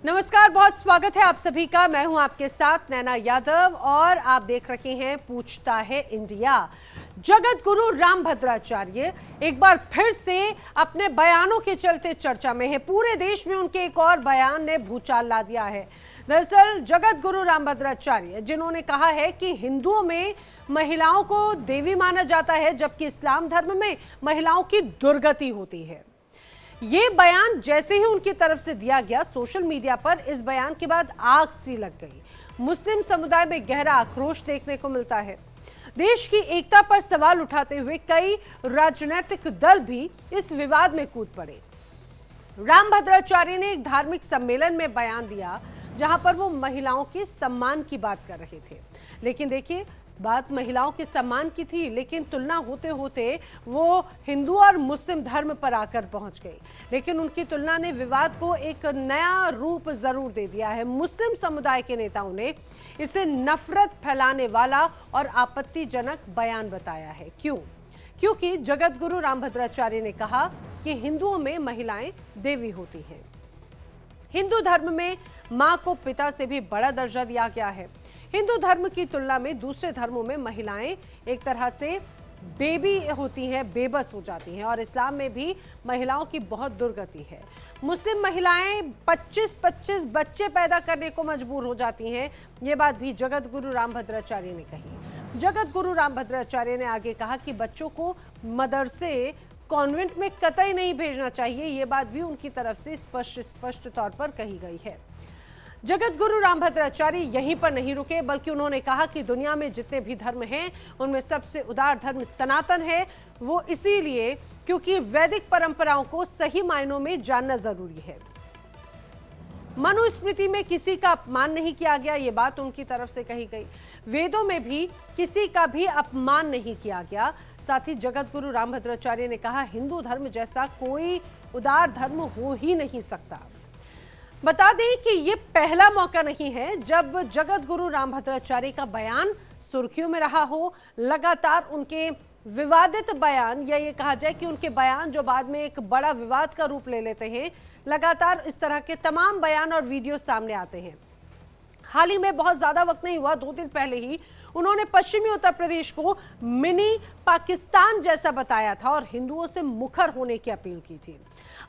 नमस्कार, बहुत स्वागत है आप सभी का। मैं हूं आपके साथ नैना यादव और आप देख रहे हैं पूछता है इंडिया। जगत गुरु रामभद्राचार्य एक बार फिर से अपने बयानों के चलते चर्चा में है। पूरे देश में उनके एक और बयान ने भूचाल ला दिया है। दरअसल जगत गुरु रामभद्राचार्य जिन्होंने कहा है कि हिंदुओं में महिलाओं को देवी माना जाता है, जबकि इस्लाम धर्म में महिलाओं की दुर्गति होती है। ये बयान जैसे ही उनकी तरफ से दिया गया, सोशल मीडिया पर इस बयान के बाद आग सी लग गई। मुस्लिम समुदाय में गहरा आक्रोश देखने को मिलता है। देश की एकता पर सवाल उठाते हुए कई राजनीतिक दल भी इस विवाद में कूद पड़े। रामभद्राचार्य ने एक धार्मिक सम्मेलन में बयान दिया जहां पर वो महिलाओं के सम्मान की बात कर रहे थे। लेकिन देखिए, बात महिलाओं के सम्मान की थी, लेकिन तुलना होते होते वो हिंदू और मुस्लिम धर्म पर आकर पहुंच गई। लेकिन उनकी तुलना ने विवाद को एक नया रूप जरूर दे दिया है। मुस्लिम समुदाय के नेताओं ने इसे नफरत फैलाने वाला और आपत्तिजनक बयान बताया है। क्योंकि जगत गुरु रामभद्राचार्य ने कहा कि हिंदुओं में महिलाएं देवी होती हैं। हिंदू धर्म में मां को पिता से भी बड़ा दर्जा दिया गया है। हिंदू धर्म की तुलना में दूसरे धर्मों में महिलाएं एक तरह से बेबी होती हैं, बेबस हो जाती हैं, और इस्लाम में भी महिलाओं की बहुत दुर्गति है। मुस्लिम महिलाएं 25-25 बच्चे पैदा करने को मजबूर हो जाती हैं। ये बात भी जगत गुरु रामभद्राचार्य ने कही। जगत गुरु रामभद्राचार्य ने आगे कहा कि बच्चों को मदरसे, कॉन्वेंट में कतई नहीं भेजना चाहिए। ये बात भी उनकी तरफ से स्पष्ट तौर पर कही गई है। जगत गुरु रामभद्राचार्य यहीं पर नहीं रुके, बल्कि उन्होंने कहा कि दुनिया में जितने भी धर्म हैं उनमें सबसे उदार धर्म सनातन है। वो इसीलिए क्योंकि वैदिक परंपराओं को सही मायनों में जानना जरूरी है। मनुस्मृति में किसी का अपमान नहीं किया गया, ये बात उनकी तरफ से कही गई। वेदों में भी किसी का भी अपमान नहीं किया गया। साथ ही जगत गुरु रामभद्राचार्य ने कहा, हिंदू धर्म जैसा कोई उदार धर्म हो ही नहीं सकता। बता दें कि ये पहला मौका नहीं है जब जगत गुरु रामभद्राचार्य का बयान सुर्खियों में रहा हो। लगातार उनके विवादित बयान, या ये कहा जाए कि उनके बयान जो बाद में एक बड़ा विवाद का रूप ले लेते हैं, लगातार इस तरह के तमाम बयान और वीडियो सामने आते हैं। हाल ही में, बहुत ज्यादा वक्त नहीं हुआ, 2 दिन पहले ही उन्होंने पश्चिमी उत्तर प्रदेश को मिनी पाकिस्तान जैसा बताया था और हिंदुओं से मुखर होने की अपील की थी।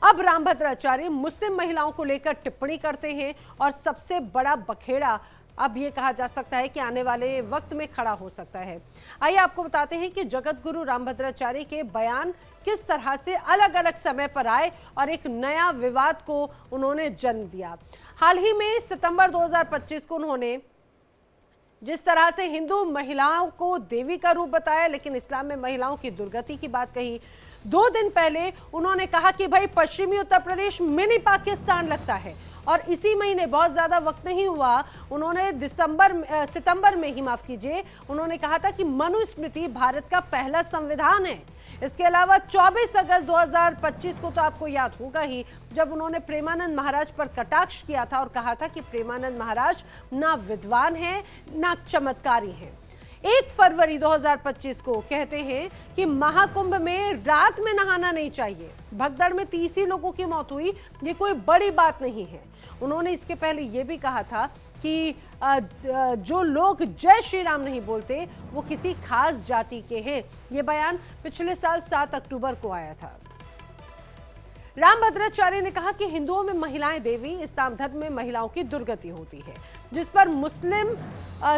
अब रामभद्राचार्य मुस्लिम महिलाओं को लेकर टिप्पणी करते हैं और सबसे बड़ा बखेड़ा अब ये कहा जा सकता है कि आने वाले वक्त में खड़ा हो सकता है। आइए आपको बताते हैं कि जगत गुरु रामभद्राचार्य के बयान किस तरह से अलग अलग समय पर आए और एक नया विवाद को उन्होंने जन्म दिया। हाल ही में सितंबर 2025 को उन्होंने जिस तरह से हिंदू महिलाओं को देवी का रूप बताया, लेकिन इस्लाम में महिलाओं की दुर्गति की बात कही। 2 दिन पहले उन्होंने कहा कि भाई पश्चिमी उत्तर प्रदेश मिनी पाकिस्तान लगता है, और इसी महीने, बहुत ज्यादा वक्त नहीं हुआ, उन्होंने सितंबर में ही, माफ कीजिए, उन्होंने कहा था कि मनुस्मृति भारत का पहला संविधान है। इसके अलावा 24 अगस्त 2025 को तो आपको याद होगा ही, जब उन्होंने प्रेमानंद महाराज पर कटाक्ष किया था और कहा था कि प्रेमानंद महाराज ना विद्वान है ना चमत्कारी है। 1 फरवरी 2025 को कहते हैं कि महाकुंभ में रात में नहाना नहीं चाहिए। भगदड़ में 30 लोगों की मौत हुई, ये कोई बड़ी बात नहीं है। उन्होंने इसके पहले ये भी कहा था कि जो लोग जय श्री राम नहीं बोलते वो किसी खास जाति के हैं। ये बयान पिछले साल 7 अक्टूबर को आया था। रामभद्राचार्य ने कहा कि हिंदुओं में महिलाएं देवी, इस्लाम धर्म में महिलाओं की दुर्गति होती है, जिस पर मुस्लिम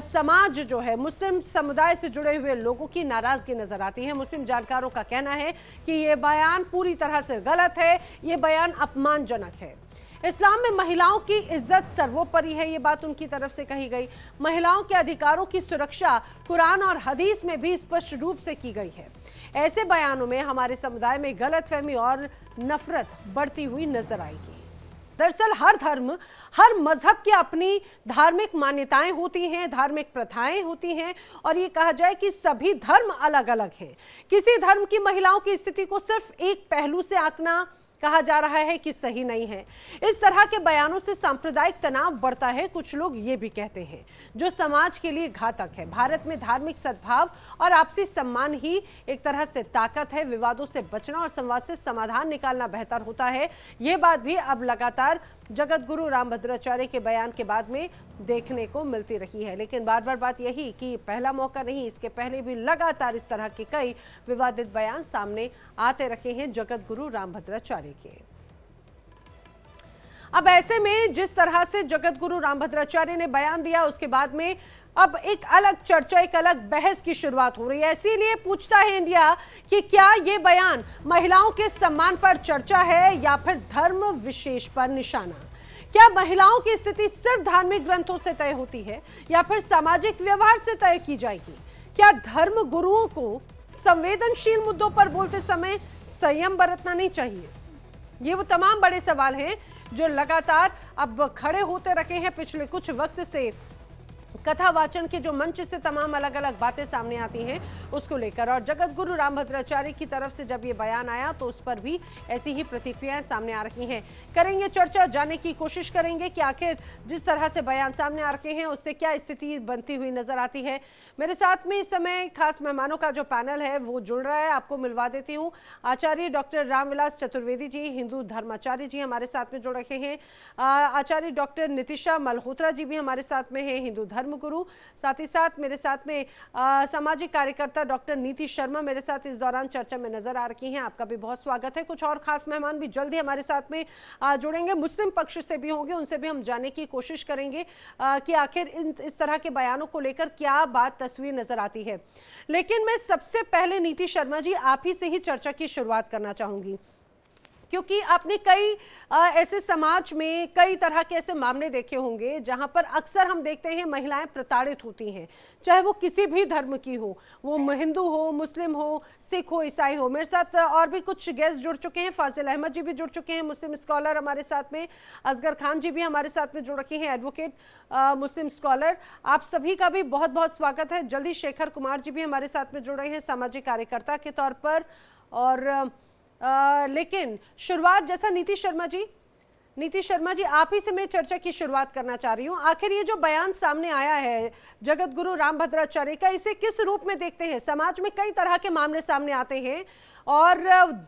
समाज जो है, मुस्लिम समुदाय से जुड़े हुए लोगों की नाराजगी नजर आती है। मुस्लिम जानकारों का कहना है कि ये बयान पूरी तरह से गलत है, ये बयान अपमानजनक है। इस्लाम में महिलाओं की इज्जत सर्वोपरि है, ये बात उनकी तरफ से कही गई। महिलाओं के अधिकारों की सुरक्षा कुरान और हदीस में भी स्पष्ट रूप से की गई है। ऐसे बयानों में हमारे समुदाय में गलतफहमी और नफरत बढ़ती हुई नजर आएगी। दरअसल हर धर्म, हर मजहब की अपनी धार्मिक मान्यताएं होती हैं, धार्मिक प्रथाएं होती हैं, और ये कहा जाए कि सभी धर्म अलग अलग हैं। किसी धर्म की महिलाओं की स्थिति को सिर्फ एक पहलू से आंकना कहा जा रहा है कि सही नहीं है। इस तरह के बयानों से सांप्रदायिक तनाव बढ़ता है। कुछ लोग ये भी कहते हैं जो समाज के लिए घातक है। भारत में धार्मिक सद्भाव और आपसी सम्मान ही एक तरह से ताकत है। विवादों से बचना और संवाद से समाधान निकालना बेहतर होता है। ये बात भी अब लगातार जगत गुरु रामभद्राचार्य के बयान के बाद में देखने को मिलती रही है। लेकिन बार बार बात यही कि पहला मौका नहीं, इसके पहले भी लगातार इस तरह के कई विवादित बयान सामने आते रहे हैं जगत गुरु रामभद्राचार्य के। अब ऐसे में जिस तरह से जगत गुरु रामभद्राचार्य ने बयान दिया, उसके बाद में अब एक अलग चर्चा, एक अलग बहस की शुरुआत हो रही है। इसीलिए पूछता है इंडिया कि क्या ये बयान महिलाओं के सम्मान पर चर्चा है या फिर धर्म विशेष पर निशाना? क्या महिलाओं की स्थिति सिर्फ धार्मिक ग्रंथों से तय होती है या फिर सामाजिक व्यवहार से तय की जाएगी? क्या धर्म गुरुओं को संवेदनशील मुद्दों पर बोलते समय संयम बरतना नहीं चाहिए? ये वो तमाम बड़े सवाल हैं जो लगातार अब खड़े होते रखे हैं पिछले कुछ वक्त से। कथा वाचन के जो मंच से तमाम अलग अलग बातें सामने आती हैं उसको लेकर, और जगत गुरु रामभद्राचार्य की तरफ से जब ये बयान आया तो उस पर भी ऐसी ही प्रतिक्रियाएं सामने आ रही हैं। करेंगे चर्चा, जानने की कोशिश करेंगे कि आखिर जिस तरह से बयान सामने आ रहे हैं उससे क्या स्थिति बनती हुई नजर आती है। मेरे साथ में इस समय खास मेहमानों का जो पैनल है वो जुड़ रहा है, आपको मिलवा देती हूँ। आचार्य डॉक्टर रामविलास चतुर्वेदी जी, हिंदू धर्माचार्य जी हमारे साथ में जुड़ रहे हैं। आचार्य डॉक्टर नितिशा मल्होत्रा जी भी हमारे साथ में है, हिंदू धर्म गुरु। साथ ही साथ मेरे साथ में सामाजिक कार्यकर्ता डॉक्टर नीति शर्मा मेरे साथ इस दौरान चर्चा में नजर आ रही हैं। आपका भी बहुत स्वागत है। कुछ और खास मेहमान भी जल्दी हमारे साथ में जुड़ेंगे, मुस्लिम पक्ष से भी होंगे, उनसे भी हम जानने की कोशिश करेंगे कि आखिर इस तरह के बयानों को लेकर क्या बात तस्वीर नजर आती है। लेकिन मैं सबसे पहले नीति शर्मा जी आप ही से ही चर्चा की शुरुआत करना चाहूंगी, क्योंकि आपने कई ऐसे समाज में कई तरह के ऐसे मामले देखे होंगे जहां पर अक्सर हम देखते हैं महिलाएं प्रताड़ित होती हैं, चाहे वो किसी भी धर्म की हो, वो हिंदू हो, मुस्लिम हो, सिख हो, ईसाई हो। मेरे साथ और भी कुछ गेस्ट जुड़ चुके हैं, फाजिल अहमद जी भी जुड़ चुके हैं, मुस्लिम स्कॉलर हमारे साथ में, असगर खान जी भी हमारे साथ में जुड़ रखे हैं, एडवोकेट मुस्लिम स्कॉलर। आप सभी का भी बहुत बहुत स्वागत है। जल्दी शेखर कुमार जी भी हमारे साथ में जुड़ रहे हैं सामाजिक कार्यकर्ता के तौर पर। और लेकिन शुरुआत जैसा नीति शर्मा जी आप ही से मैं चर्चा की शुरुआत करना चाह रही हूँ। आखिर ये जो बयान सामने आया है जगत गुरु रामभद्राचार्य का, इसे किस रूप में देखते हैं? समाज में कई तरह के मामले सामने आते हैं और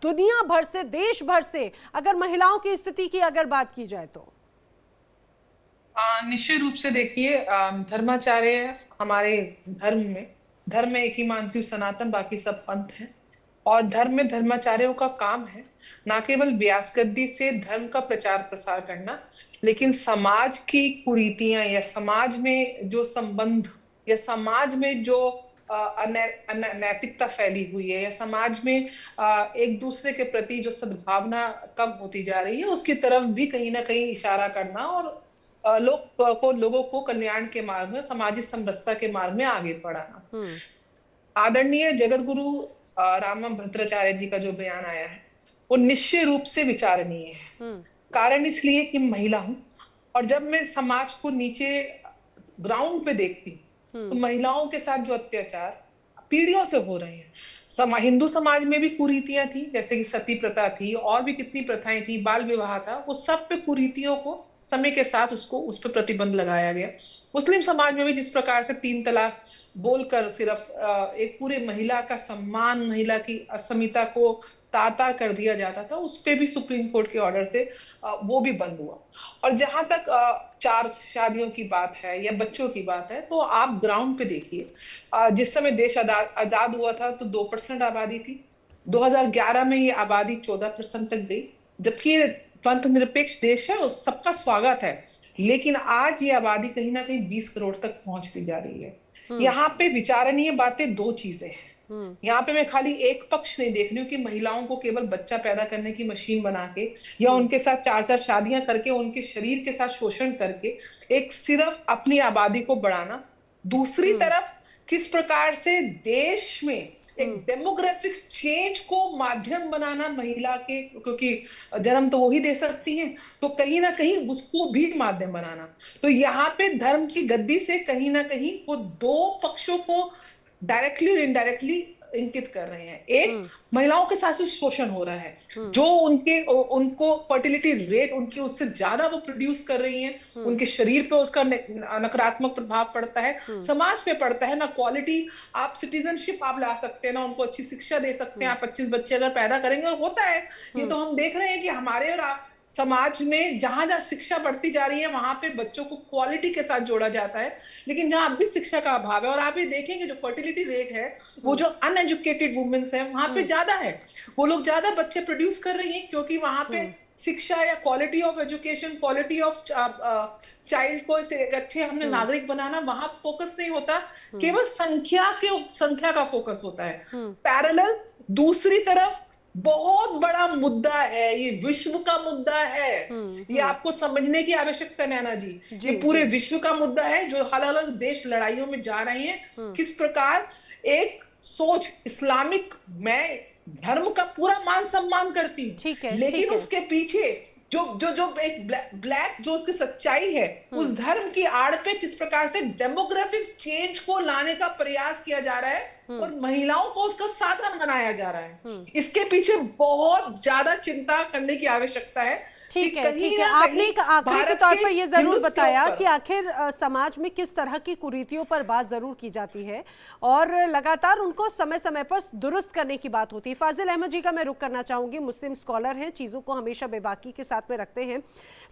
दुनिया भर से, देश भर से अगर महिलाओं की स्थिति की अगर बात की जाए तो निश्चित रूप से देखिए, धर्माचार्य हमारे धर्म में एक ही मानती हूँ, सनातन, बाकी सब पंथ हैं। और धर्म में धर्माचार्यों का काम है ना केवल व्यास गद्दी से धर्म का प्रचार प्रसार करना, लेकिन समाज की कुरीतियां या समाज में जो संबंध या समाज में जो अनैतिकता फैली हुई है या समाज में एक दूसरे के प्रति जो सद्भावना कम होती जा रही है उसकी तरफ भी कहीं ना कहीं इशारा करना और लोगों को कल्याण के मार्ग में, सामाजिक समरसता के मार्ग में आगे बढ़ाना। आदरणीय जगत गुरु रामभद्राचार्य जी का जो बयान आया है वो निश्चित रूप से विचारणीय है। कारण इसलिए कि महिला हूं और जब मैं समाज को नीचे ग्राउंड पे देखती तो महिलाओं के साथ जो अत्याचार पीढ़ियों से हो रहे हैं, हिंदू समाज में भी कुरीतियां थी, जैसे कि सती प्रथा थी और भी कितनी प्रथाएं थी, बाल विवाह था, वो सब पे कुरीतियों को समय के साथ उस पर प्रतिबंध लगाया गया। मुस्लिम समाज में भी जिस प्रकार से 3 तलाक बोलकर सिर्फ एक पूरे महिला का सम्मान, महिला की अस्मिता को तार कर दिया जाता था, उस पे भी सुप्रीम कोर्ट के ऑर्डर से वो भी बंद हुआ। और जहां तक 4 शादियों की बात है या बच्चों की बात है, तो आप ग्राउंड पे देखिए, जिस समय देश आजाद हुआ था तो 2% आबादी थी, 2011 में ये आबादी 14% तक गई, जबकि ये पंथ निरपेक्ष देश है और सबका स्वागत है, लेकिन आज ये आबादी कहीं ना कहीं 20 करोड़ तक पहुंचती जा रही है। यहाँ पे विचारणीय बातें 2 चीजें हैं। यहाँ पे मैं खाली एक पक्ष नहीं देख रही हूँ कि महिलाओं को केवल बच्चा पैदा करने की मशीन बना के या उनके साथ 4-4 शादियां करके उनके शरीर के साथ शोषण करके एक सिर्फ अपनी आबादी को बढ़ाना। दूसरी तरफ किस प्रकार से देश में एक डेमोग्राफिक चेंज को माध्यम बनाना महिला के, क्योंकि जन्म तो वो ही दे सकती हैं, तो कहीं ना कहीं उसको भी माध्यम बनाना। तो यहाँ पे धर्म की गद्दी से कहीं ना कहीं वो 2 पक्षों को डायरेक्टली और इनडायरेक्टली इंगित कर रहे हैं। एक, महिलाओं के साथ शोषण हो रहा है, जो उनको फर्टिलिटी रेट उनकी उससे ज्यादा वो प्रोड्यूस कर रही हैं, उनके शरीर पे उसका नकारात्मक प्रभाव पड़ता है, समाज पे पड़ता है। ना क्वालिटी आप सिटीजनशिप आप ला सकते हैं, ना उनको अच्छी शिक्षा दे सकते हैं। आप 25 बच्चे अगर पैदा करेंगे, और होता है ये तो हम देख रहे हैं कि हमारे और समाज में जहां जहां शिक्षा बढ़ती जा रही है, वहां पे बच्चों को क्वालिटी के साथ जोड़ा जाता है। लेकिन जहां अब भी शिक्षा का अभाव है, और आप ये देखेंगे जो फर्टिलिटी रेट है वो जो अनएजुकेटेड वुमेन्स है वहां पे ज्यादा है। वो लोग ज्यादा बच्चे प्रोड्यूस कर रही हैं, क्योंकि वहां पे शिक्षा या quality of education, quality of child को अच्छे हमने नागरिक बनाना, वहां फोकस नहीं होता। केवल संख्या का फोकस होता है। पैरेलल दूसरी तरफ बहुत बड़ा मुद्दा है, ये विश्व का मुद्दा है। ये आपको समझने की आवश्यकता है नैना जी। ये पूरे विश्व का मुद्दा है, जो अलग अलग देश लड़ाइयों में जा रहे हैं। किस प्रकार एक सोच इस्लामिक, मैं धर्म का पूरा मान सम्मान करती हूँ, लेकिन उसके पीछे जो एक ब्लैक जो उसकी सच्चाई है, उस धर्म की आड़ पे किस प्रकार से डेमोग्राफिक चेंज को लाने का प्रयास किया जा रहा है और महिलाओं को उसका साधन बनाया जा रहा है। इसके पीछे बहुत ज्यादा चिंता करने की आवश्यकता है। ठीक है, ठीक है। आपने एक आंकड़े के तौर पर यह जरूर बताया कि आखिर समाज में किस तरह की कुरीतियों पर बात जरूर की जाती है और लगातार उनको समय समय पर दुरुस्त करने की बात होती है। फाजिल अहमद जी का मैं रुख करना चाहूंगी, मुस्लिम स्कॉलर हैं, चीजों को हमेशा बेबाकी के साथ में रखते हैं।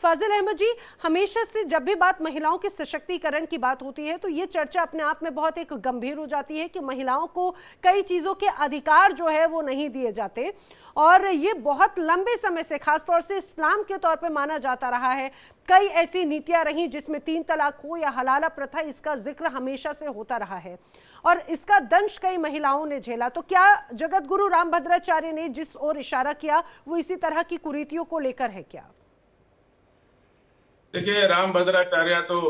फाजिल अहमद जी, हमेशा से जब भी बात महिलाओं के सशक्तिकरण की बात होती है तो ये चर्चा अपने आप में बहुत एक गंभीर हो जाती है कि महिलाओं को कई चीजों के अधिकार जो है वो नहीं दिए जाते, और ये बहुत लंबे समय से खासतौर से इस्लाम के तौर पे माना जाता रहा है। कई ऐसी नीतियां रही जिसमें 3 तलाक हो या हलाला प्रथा, इसका जिक्र हमेशा से होता रहा है और इसका दंश कई महिलाओं ने झेला। तो क्या जगत गुरु रामभद्राचार्य ने जिस ओर इशारा किया वो इसी तरह की कुरीतियों को लेकर है क्या? देखिए, रामभद्राचार्य तो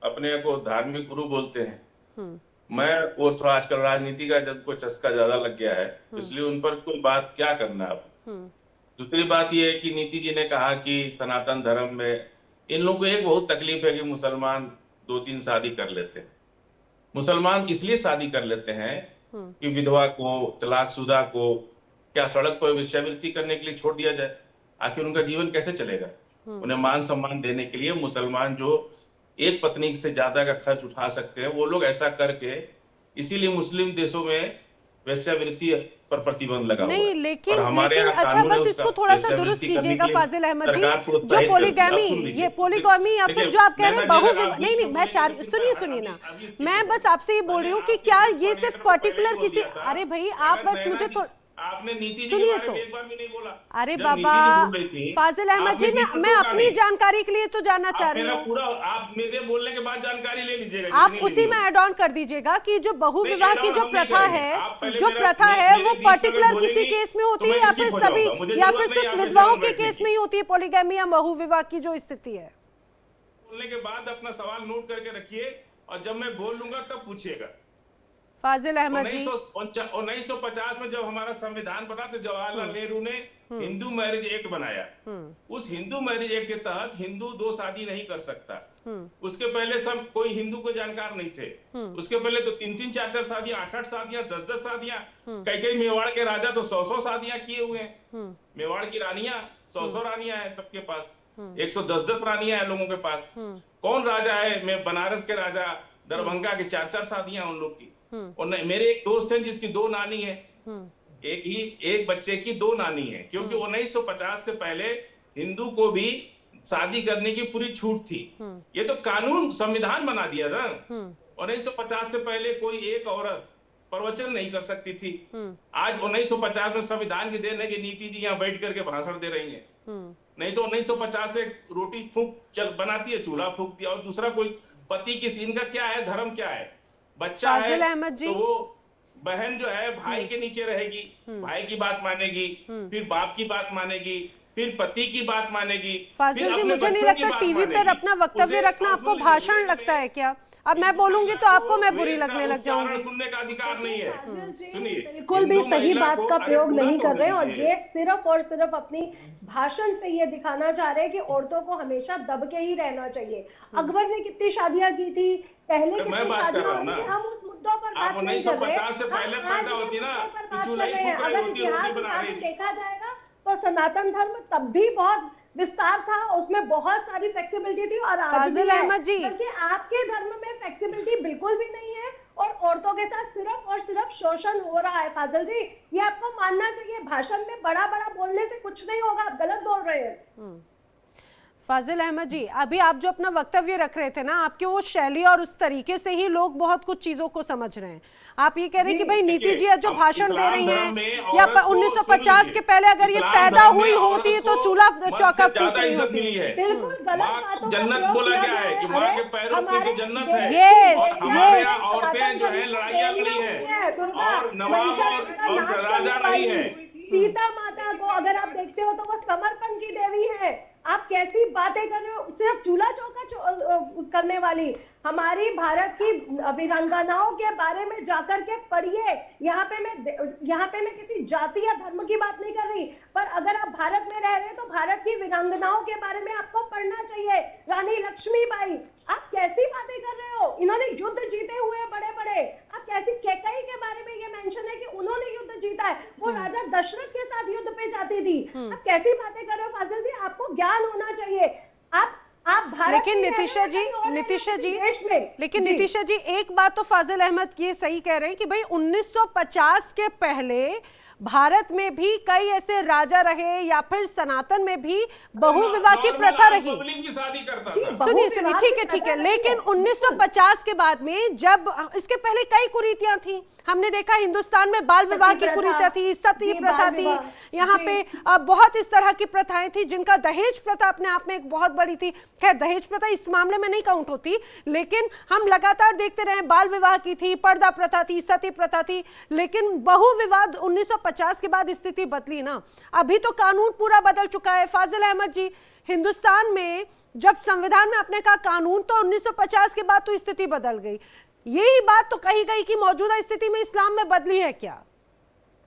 अपने को धार्मिक गुरु बोलते हैं। मैं वो थोड़ा आजकल राजनीति का जब कोई चस्का ज्यादा लग गया है, इसलिए उन पर कोई बात क्या करना अब। दूसरी बात यह है कि नीति जी ने कहा कि सनातन धर्म में इन लोगों को एक बहुत तकलीफ है कि मुसलमान 2-3 शादी कर लेते हैं। मुसलमान इसलिए शादी कर लेते हैं कि विधवा को, तलाकशुदा को क्या सड़क पर वेश्यावृत्ति करने के लिए छोड़ दिया जाए? आखिर उनका जीवन कैसे चलेगा? उन्हें मान सम्मान देने के लिए मुसलमान जो एक पत्नी से ज्यादा का खर्च उठा सकते हैं, वो लोग ऐसा करके, इसीलिए मुस्लिम देशों में वेश्यावृत्ति पर प्रतिबंध लगा नहीं, हुआ है। लेकिन अच्छा, बस इसको थोड़ा सा दुरुस्त कीजिएगा फाजिल अहमद जी। जो पोलीगैमी, ये पोलीगैमी या फिर जो आप कह रहे हैं बहुविवाह, नहीं मैं सुनिए ना, मैं बस आपसे ये बोल रही हूँ कि क्या ये सिर्फ पर्टिकुलर किसी, अरे भाई आप बस मुझे तो आपने नीति सुनिए तो, एक बार भी नहीं बोला। अरे बाबा फाजिल अहमद जी, मैं अपनी जानकारी के लिए तो जानना चाह रही हूँ। आप मेरे बोलने के बाद जानकारी ले लीजिएगा, आप उसी में ऐड ऑन कर दीजिएगा कि जो बहुविवाह की जो प्रथा है, वो पर्टिकुलर किसी केस में होती है या फिर सभी, या फिर सिर्फ विधवाओं के केस में ही होती है पॉलीगैमी या बहुविवाह की जो स्थिति है? बोलने के बाद अपना सवाल नोट करके रखिए और जब मैं बोल लूंगा तब पूछिएगा। फाजिल अहमद जी, 1950 में जब हमारा संविधान बना तो जवाहरलाल नेहरू ने हिंदू मैरिज एक्ट बनाया। उस हिंदू मैरिज एक्ट के तहत हिंदू 2 शादी नहीं कर सकता। उसके पहले सब कोई हिंदू को जानकार नहीं थे। उसके पहले तो 3-3, 4-4 शादियां, 8-8 शादियां, 10-10 शादियां, कई मेवाड़ के राजा तो 100-100 शादियां किए हुए हैं। मेवाड़ की रानियां 100-100 रानियां हैं सबके पास, 110-10 रानियां हैं लोगों के पास। कौन राजा है? मैं बनारस के राजा, दरभंगा के 4-4 शादियां उन लोग की। और मेरे एक दोस्त हैं जिसकी 2 नानी है, एक बच्चे की 2 नानी है, क्योंकि 1950 से पहले हिंदू को भी शादी करने की पूरी छूट थी। ये तो कानून संविधान बना दिया था। 1950 से पहले कोई एक औरत प्रवचन नहीं कर सकती थी। आज 1950 में संविधान की देन है कि नीति जी यहाँ बैठ करके भाषण दे रही हैं। नहीं तो 1950 से रोटी फूंक बनाती है, चूल्हा फूंक दिया। और दूसरा कोई पति किसी, इनका क्या है, धर्म क्या है? बच्चा है तो वो बहन जो है भाई के नीचे रहेगी, भाई की बात मानेगी, फिर बाप की बात मानेगी, फिर पति की बात मानेगी, फाजिल फिर जी, अपने मुझे नहीं बच्चों की लगता बात टीवी पर मानेगी। अपना वक्तव्य उसे रखना आपको काउंसिल भाषण लेने लगता में है क्या? अब मैं बोलूंगी तो आपको मैं बुरी वेद का लगने लग उच्चारण जाऊंगी। सुनने का अधिकार नहीं है। फाजिल जी सुनिए, बिल्कुल भी हिंदू सही महिला बात को, का अरे प्रयोग पूरा नहीं तो कर होने रहे हैं, और दीजिए। ये सिर्फ और सिर्फ अपनी भाषण से ये दिखाना चाह रहे हैं कि औरतों को हमेशा दब के ही रहना चाहिए। अकबर ने कितनी शादियां की थी, पहले मैं कितनी बात कर शादियां रहा हो हूँ रही ना, थी, हम उस मुद्दों पर आप बात नहीं कर रहे। 1950 से हम पहले आज पैदा के होती ना, मुद्दे पर तो बात चूल्हा कर ही रहे हैं। फूक रही अगर होती, इतिहास रोटी बना उठा रही कर थी। देखा जाएगा तो सनातन धर्म तब भी बहुत विस्तार था, उसमें बहुत सारी फ्लेक्सिबिलिटी थी, और आज भी फाजिल है। अहमद जी, बल्कि आपके धर्म में फ्लेक्सिबिलिटी बिल्कुल भी नहीं है, और औरतों के साथ सिर्फ और सिर्फ शोषण हो रहा है। फाजिल जी, ये आपको मानना चाहिए। भाषण में बड़ा बड़ा बोलने से कुछ नहीं होगा, आप गलत बोल रहे हैं। फाजिल अहमद जी, अभी आप जो अपना वक्तव्य रख रहे थे ना, आपके वो शैली और उस तरीके से ही लोग बहुत कुछ चीजों को समझ रहे हैं। आप ये कह रहे हैं कि भाई नीति जी जो अब भाषण दे इस्लाम रही धर्म हैं, में या औरत को, 1950 सुन के पहले अगर ये इस्लाम पैदा धर्म में हुई औरत होती को तो चूल्हा मर्द चौका से ज्यादा फूक रही इज्जत होती। मिली है। बिल्कुल गलत माँ बातों का जन्नत प्रयोग बोला किया गया है कि गया माँ है। के पैरों के हमारे नीचे जन्नत देश है। की Yes, और बेटियां हमारे yes. यहाँ औरतें जो है सनातन लड़ाइयाँ धर्म लड़ी की देवी हैं, दुर्गा, और नवाब महिषासुर का और नाश राजा करने रही वाली हैं। सीता माता को अगर आप देखते हो तो वो समर्पण की देवी है। आप कैसी बातें कर रहे हो, सिर्फ चूल्हा चौका करने वाली। हमारी भारत की वीरांगनाओं के बारे में जाकर के पढ़िए। यहाँ पे मैं किसी जाति या धर्म की बात नहीं कर रही, पर अगर आप भारत में रह रहे हैं तो भारत की वीरांगनाओं के बारे में आपको पढ़ना चाहिए। रानी लक्ष्मीबाई, आप कैसी बातें कर रहे हो? इन्होंने युद्ध जीते हुए बड़े बड़े। आप कैसी, कैकई के बारे में ये मेंशन है कि उन्होंने युद्ध जीता है, वो राजा दशरथ के साथ युद्ध पे जाती थी। आप कैसी बातें कर रहे हो फाजिल जी? आपको ज्ञान होना चाहिए। आप भारत लेकिन में रह रहे नितिशा हो, जी, कहीं और रह रहे हो, नितिशा किसी जी, देश में। लेकिन जी। नितिशा जी, एक बात तो फाजिल अहमद ये सही कह रहे हैं कि भाई 1950 के पहले भारत में भी कई ऐसे राजा रहे, या फिर सनातन में भी बहुविवाह की प्रथा रही। की शादी करता जी, था। सुनिए बहुविवाह ठीक की है प्रथा रही लेकिन है। 1950 के बाद में, जब इसके पहले कई कुरीतियां थी, हमने देखा हिंदुस्तान में बाल विवाह की कुरीतियां थी, सती प्रथा थी, यहाँ पे बहुत इस तरह की प्रथाएं थी, जिनका दहेज प्रथा अपने आप में एक बहुत बड़ी थी। खैर दहेज प्रथा इस मामले में नहीं काउंट होती, लेकिन हम लगातार देखते रहे, बाल विवाह की थी, पर्दा प्रथा थी, सती प्रथा थी, लेकिन बहुविवाह 1950 के बाद स्थिति बदली ना। अभी तो कानून पूरा बदल चुका है। फाजिल अहमद जी, हिंदुस्तान में जब संविधान में आपने कहा कानून, तो 1950 के बाद तो स्थिति बदल गई। यही बात तो कही गई कि मौजूदा स्थिति में इस्लाम में बदली है क्या?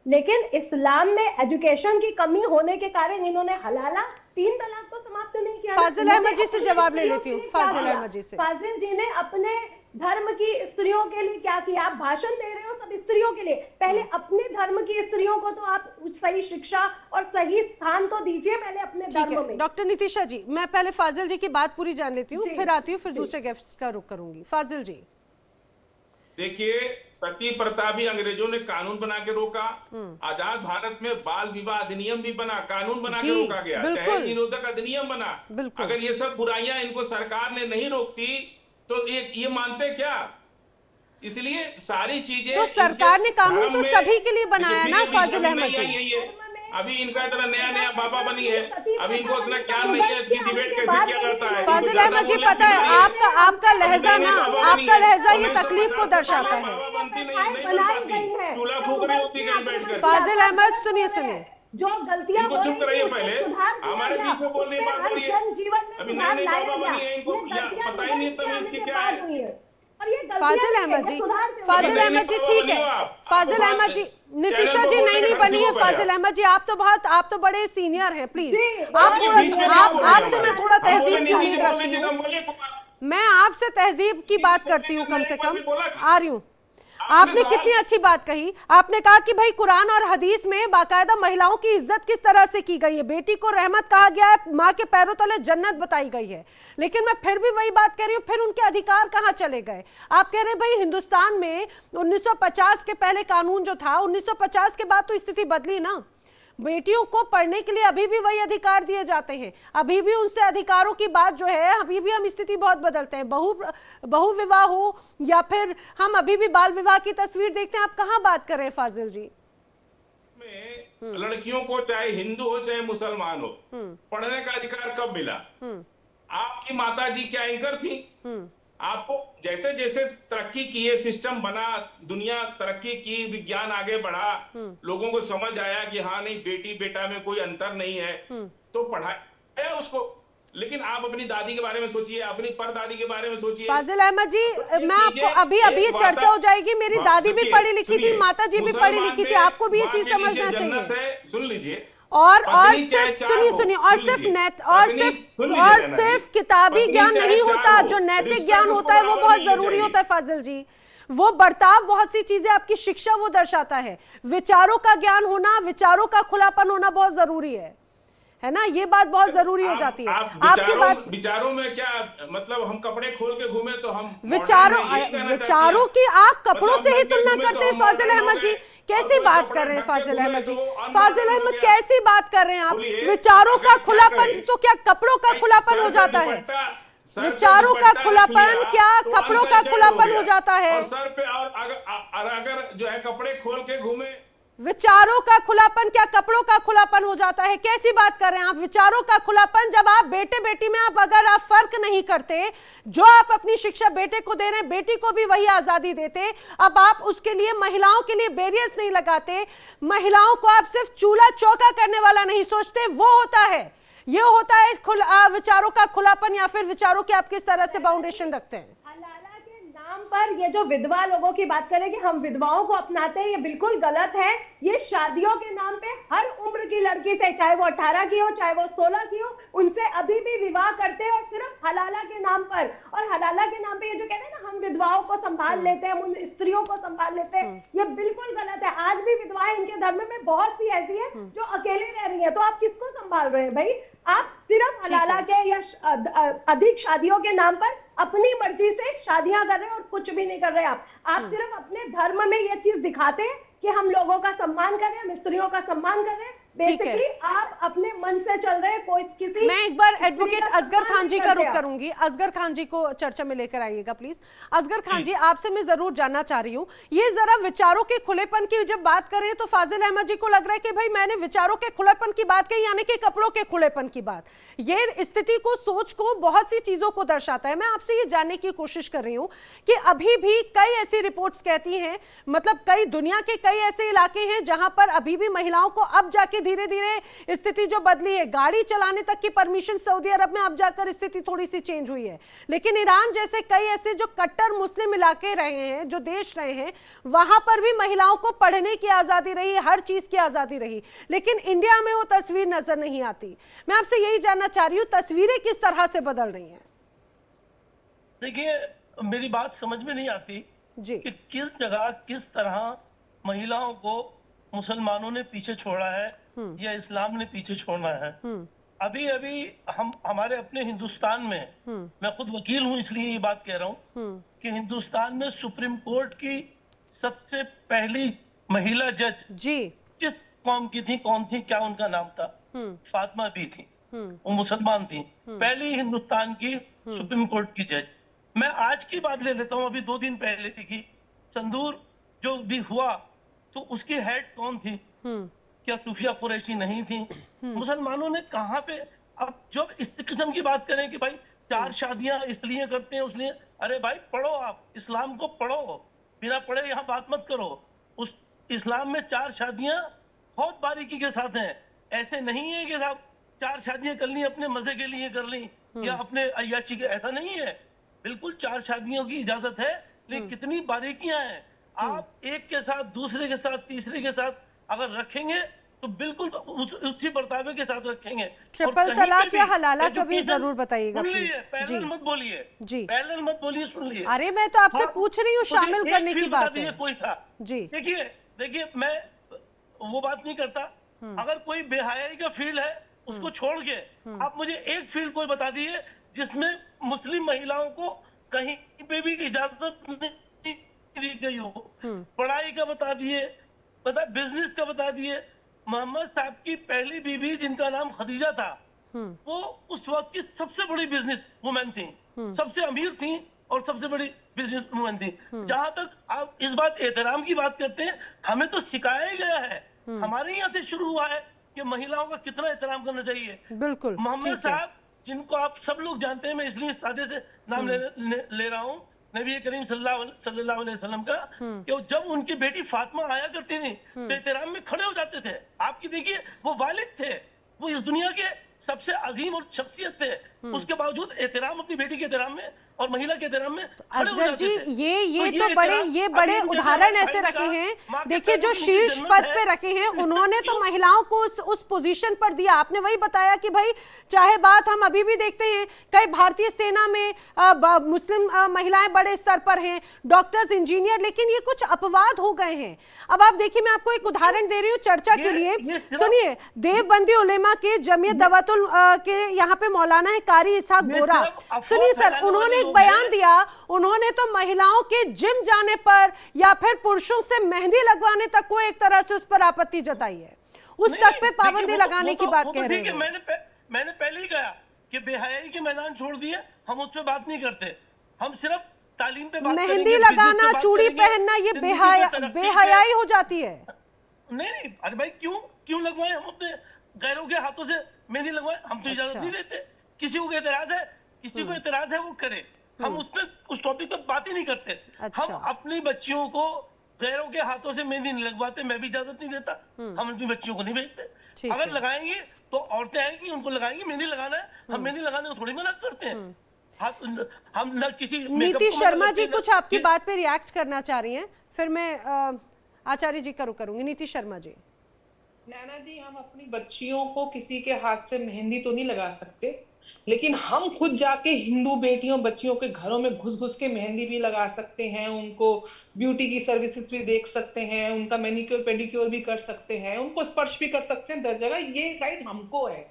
लेकिन इस्लाम में एजुकेशन की कमी होने के कारण इन्होंने हलाला 3 तलाक तो समाप्त नहीं किया। फाजिल अहमद जी से जवाब ले लेती हूँ। फाजिल अहमद जी से। फाजिल जी ने अपने धर्म की स्त्रियों के लिए क्या किया? आप भाषण दे रहे हो सब स्त्रियों के लिए, पहले अपने धर्म की स्त्रियों को तो आप सही शिक्षा और सही स्थान तो दीजिए पहले अपने धर्म में। डॉक्टर नितिशा जी, मैं पहले फाजिल जी की बात पूरी जान लेती हूँ, फिर आती हूँ, फिर दूसरे गेस्ट का रुख करूंगी। फाजिल जी, देखिए, सती प्रथा भी अंग्रेजों ने कानून बना के रोका। आजाद भारत में बाल विवाह अधिनियम भी बना, कानून बना के रोका गया। दहेज निरोधक अधिनियम बना। अगर ये सब बुराइयां इनको सरकार ने नहीं रोकती तो ये मानते क्या? इसलिए सारी चीजें, तो सरकार ने कानून तो सभी के लिए बनाया ना फाजिल अहमद जी। अभी इनका इतना नया बाबा बनी है, अभी इनको इतना ज्ञान नहीं है कि डिबेट कैसे किया जाता है। फाजिल अहमद जी, पता है आपका लहजा ना, आपका लहजा ये तकलीफ को दर्शाता है। फाजिल अहमद, सुनिए जो गलतियां हो चुप कराइए रही पहले, हमारे बीच में बोलने की बात हो रही है। अभी नए नए बाबा बनी है, इनको पता ही नहीं तब इसकी क्या है। फाजिल अहमद जी, फाजिल अहमद जी, ठीक है। फाजिल अहमद जी, नितिशा जी नहीं बनी है। फाजिल अहमद जी, आप तो बड़े सीनियर हैं, प्लीज आपसे मैं थोड़ा तहजीब की उम्मीद रखती हूँ। मैं आपसे तहजीब की बात करती हूँ, कम से कम आ रही हूँ। आपने कितनी अच्छी बात कही। आपने कहा कि भाई कुरान और हदीस में बाकायदा महिलाओं की इज्जत किस तरह से की गई है, बेटी को रहमत कहा गया है, माँ के पैरों तले जन्नत बताई गई है। लेकिन मैं फिर भी वही बात कह रही हूँ, फिर उनके अधिकार कहाँ चले गए? आप कह रहे हैं भाई हिंदुस्तान में 1950 के पहले कानून जो था, 1950 के बाद तो स्थिति बदली ना। बेटियों को पढ़ने के लिए अभी भी वही अधिकार दिए जाते हैं, अभी भी उनसे अधिकारों की बात जो है, अभी भी हम स्थिति बहुत बदलते हैं। बहुविवाह हो या फिर हम अभी भी बाल विवाह की तस्वीर देखते हैं। आप कहाँ बात कर रहे हैं फाजिल जी? में लड़कियों को चाहे हिंदू हो चाहे मुसलमान हो, पढ़ने का अधिकार कब मिला? आपकी माता जी क्या एंकर थी? आपको जैसे जैसे तरक्की की, ये सिस्टम बना, दुनिया तरक्की की, विज्ञान आगे बढ़ा, लोगों को समझ आया कि हाँ नहीं, बेटी बेटा में कोई अंतर नहीं है, तो पढ़ाया उसको। लेकिन आप अपनी दादी के बारे में सोचिए, अपनी परदादी के बारे में सोचिए। फाजिल अहमद जी, मैं आपको अभी चर्चा हो जाएगी। मेरी दादी भी पढ़ी लिखी थी, माता जी भी पढ़ी लिखी थी, आपको भी ये चीज समझना चाहिए। सुन लीजिए। और सिर्फ सुनिए, और सिर्फ किताबी ज्ञान नहीं होता, जो नैतिक ज्ञान होता है वो बहुत जरूरी होता है फाजिल जी। वो बर्ताव, बहुत सी चीजें, आपकी शिक्षा वो दर्शाता है। विचारों का ज्ञान होना, विचारों का खुलापन होना बहुत जरूरी है ना, ये बात बहुत जरूरी हो जाती है। आपकी बात, विचारों में क्या मतलब, हम कपड़े खोल के घूमे तो हम विचारों की आप कपड़ों से ही तुलना करते हैं फाजिल अहमद जी? कैसी बात कर रहे हैं फाजिल अहमद जी? फाजिल अहमद कैसी बात कर रहे हैं आप? विचारों का खुलापन तो क्या कपड़ों का खुलापन हो जाता है? विचारों का खुलापन क्या कपड़ों का खुलापन हो जाता है? सर पे, और अगर जो है कपड़े खोल के घूमे, विचारों का खुलापन क्या कपड़ों का खुलापन हो जाता है? कैसी बात कर रहे हैं आप? विचारों का खुलापन, जब आप बेटे बेटी में अगर आप फर्क नहीं करते, जो आप अपनी शिक्षा बेटे को दे रहे हैं, बेटी को भी वही आजादी देते, अब आप उसके लिए, महिलाओं के लिए बैरियर्स नहीं लगाते, महिलाओं को आप सिर्फ चूल्हा चौका करने वाला नहीं सोचते, वो होता है, ये होता है विचारों का खुलापन, या फिर विचारों के आप किस तरह से बाउंडेशन रखते हैं? नाम पर ये जो विधवा लोगों की बात करें कि हम विधवाओं को अपनाते हैं, ये बिल्कुल गलत है। ये शादियों के नाम पे हर उम्र की लड़की से, चाहे वो 18 की हो, चाहे वो 16 की हो, उनसे अभी भी विवाह करते हैं, और सिर्फ हलाला के नाम पर। और हलाला के नाम पे ये जो कहते हैं ना, हम विधवाओं को संभाल लेते हैं, हम उन स्त्रियों को संभाल लेते हैं, ये बिल्कुल गलत है। आज भी विधवाएं इनके धर्म में बहुत सी ऐसी है जो अकेले रह रही है, तो आप किसको संभाल रहे हैं भाई? आप सिर्फ हलाला के या अधिक शादियों के नाम पर अपनी मर्जी से शादियां कर रहे हैं और कुछ भी नहीं कर रहे। आप सिर्फ अपने धर्म में ये चीज दिखाते हैं कि हम लोगों का सम्मान कर रहे हैं, हम स्त्रियों का सम्मान कर रहे हैं। बेसिकली आप अपने मन से चल रहे हैं, कोई किसी। मैं एक बार एडवोकेट असगर खान जी का रुख करूंगी। असगर खान जी को चर्चा में लेकर आइएगा प्लीज। असगर खान जी, आपसे मैं जरूर जानना चाह रही हूँ, ये जरा विचारों के खुलेपन की जब बात करें तो फाजिल अहमद जी को लग रहा है कि भाई मैंने विचारों के खुलेपन की बात कही, यानी कि कपड़ों के खुलेपन की बात। ये स्थिति को, सोच को, बहुत सी चीजों को दर्शाता है। मैं आपसे ये जानने की कोशिश कर रही हूँ कि अभी भी कई ऐसी रिपोर्ट्स कहती हैं, मतलब कई दुनिया के कई ऐसे इलाके हैं जहां पर अभी भी महिलाओं को, अब जाके धीरे धीरे स्थिति जो बदली है, गाड़ी चलाने तक की परमिशन सऊदी अरब में अब जाकर स्थिति थोड़ी सी चेंज हुई है, लेकिन ईरान जैसे कई ऐसे जो कट्टर मुस्लिम इलाके रहे हैं, जो देश रहे हैं, वहां पर भी महिलाओं को पढ़ने की आजादी रही, हर चीज की आजादी रही, लेकिन इंडिया में वो तस्वीर नजर नहीं आती। मैं आपसे यही जानना चाह रही हूँ, तस्वीरें किस तरह से बदल रही हैं? देखिए, मेरी बात समझ में नहीं आती जी कि किस जगह किस तरह महिलाओं को मुसलमानों ने पीछे छोड़ा है या इस्लाम ने पीछे छोड़ा है। अभी अभी हमारे अपने हिंदुस्तान में, मैं खुद वकील हूं इसलिए ये बात कह रहा हूं कि हिंदुस्तान में सुप्रीम कोर्ट की सबसे पहली महिला जज जी किस कौम की थी, कौन थी, क्या उनका नाम था? फातिमा भी थी, वो मुसलमान थी, पहली हिंदुस्तान की सुप्रीम कोर्ट की जज। मैं आज की बात ले लेता हूँ, अभी 2 दिन पहले थी कि संदूर जो भी हुआ तो उसकी हेड कौन थी? क्या सूफिया कुरैशी नहीं थी? मुसलमानों ने कहाँ पे, अब जब इस किस्म की बात करें कि भाई 4 शादियां इसलिए करते हैं उसलिए, अरे भाई पढ़ो, आप इस्लाम को पढ़ो, बिना पढ़े यहाँ बात मत करो। उस इस्लाम में 4 शादियां बहुत बारीकी के साथ हैं। ऐसे नहीं है कि साहब 4 शादियां कर ली अपने मजे के लिए कर ली या अपने अय्याशी के, ऐसा नहीं है। बिल्कुल 4 शादियों की इजाजत है, लेकिन कितनी बारीकियां हैं। आप एक के साथ, दूसरे के साथ, तीसरे के साथ अगर रखेंगे तो बिल्कुल उसी बर्तावे के साथ रखेंगे। ट्रिपल तलाक या हलाला कभी जरूर बताइएगा प्लीज। पैरेलल मत बोलिए जी, पैरेलल मत बोलिए, सुन लिए। अरे मैं तो आपसे पूछ रही हूँ, शामिल करने की बात है। कोई था जी, देखिए मैं वो बात नहीं करता। अगर कोई बेहयाई का फील्ड है उसको छोड़ के आप मुझे एक फील्ड कोई बता दीजिए जिसमें मुस्लिम महिलाओं को कहीं पे भी इजाजत नहीं दी गई हो। पढ़ाई का बता दिए, बिजनेस का बता दिए। मोहम्मद साहब की पहली बीवी जिनका नाम खदीजा था, वो उस वक्त की सबसे बड़ी बिजनेस वुमेन थी, सबसे अमीर थी और सबसे बड़ी बिजनेस वुमेन थी। जहां तक आप इस बात एहतराम की बात करते हैं, हमें तो सिखाया गया है, हमारे यहाँ से शुरू हुआ है कि महिलाओं का कितना एहतराम करना चाहिए। बिल्कुल मोहम्मद साहब जिनको आप सब लोग जानते हैं, मैं इसलिए सादे से नाम ले रहा हूँ, नबी करीम सल्लल्लाहु अलैहि वसल्लम का, कि जब उनकी बेटी फातिमा आया करती थी तो एहतराम में खड़े हो जाते थे। आपकी देखिए वो वालिद थे, वो इस दुनिया के सबसे अजीम और शख्सियत थे, उसके बावजूद एहतराम अपनी बेटी के एहतराम में और महिला के एहतराम में असगर जी ये बड़े उदाहरण ऐसे रखे हैं। देखिए जो शीर्ष पद पे रखे हैं उन्होंने तो महिलाओं को उस पोजीशन पर दिया। आपने वही बताया कि भाई चाहे बात हम अभी भी देखते हैं कई भारतीय सेना में मुस्लिम महिलाएं बड़े स्तर पर हैं, डॉक्टर्स, इंजीनियर, लेकिन ये कुछ अपवाद हो गए हैं। अब आप देखिए मैं आपको एक उदाहरण दे रही हूँ चर्चा के लिए, सुनिए। देवबंदी उलेमा के जमीयत दवातुल के यहाँ पे मौलाना है कारी इसहाक बोरा, सुनिए सर, उन्होंने एक बयान दिया। उन्होंने तो महिलाओं के जिम जाने पर या फिर पुरुषों से मेहंदी लगवाने तक को एक तरह से उस पर आपत्ति जताई है, उस तक पे पाबंदी लगाने की बात कह रहे हैं। मैंने पहले ही कहा कि बेहयाई के मैदान छोड़ दिए, हम उस पर बात नहीं करते, हम सिर्फ तालीम पे बात करेंगे। मेहंदी लगाना, चूड़ी पहनना, ये बेहयाई हो जाती है। नहीं, अरे भाई क्यों लगवाए? हम अपने गैरों के हाथों से मेहंदी लगवाए, हम तो इजाजत नहीं देते। किसी को एतराज है, किसी को एतराज है वो करे, हम उस टॉपिक पर बात ही नहीं करते। हम अपनी बच्चियों को गैरों के हाथों से मेहंदी नहीं लगवाते, मैं भी इजाजत नहीं देता, हम अपनी बच्चियों को नहीं भेजते। अगर लगाएंगे तो औरतें आएंगी, उनको लगाएंगी, मेहंदी लगाना है, हम मेहंदी लगाने को थोड़ी मना करते हैं। हम न किसी नीति शर्मा जी कुछ आपकी बात पे रिएक्ट करना चाह रही हैं, फिर मैं आचार्य जी करूंगी। नीति शर्मा जी। नैना जी, हम अपनी बच्चियों को किसी के हाथ से मेहंदी तो नहीं लगा सकते, लेकिन हम खुद जाके हिंदू बेटियों बच्चियों के घरों में घुस के मेहंदी भी लगा सकते हैं, उनको ब्यूटी की सर्विसेज भी देख सकते हैं, उनका मैनिक्योर पेडिक्योर भी कर सकते हैं, उनको स्पर्श भी कर सकते हैं 10 जगह। ये राइट हमको है।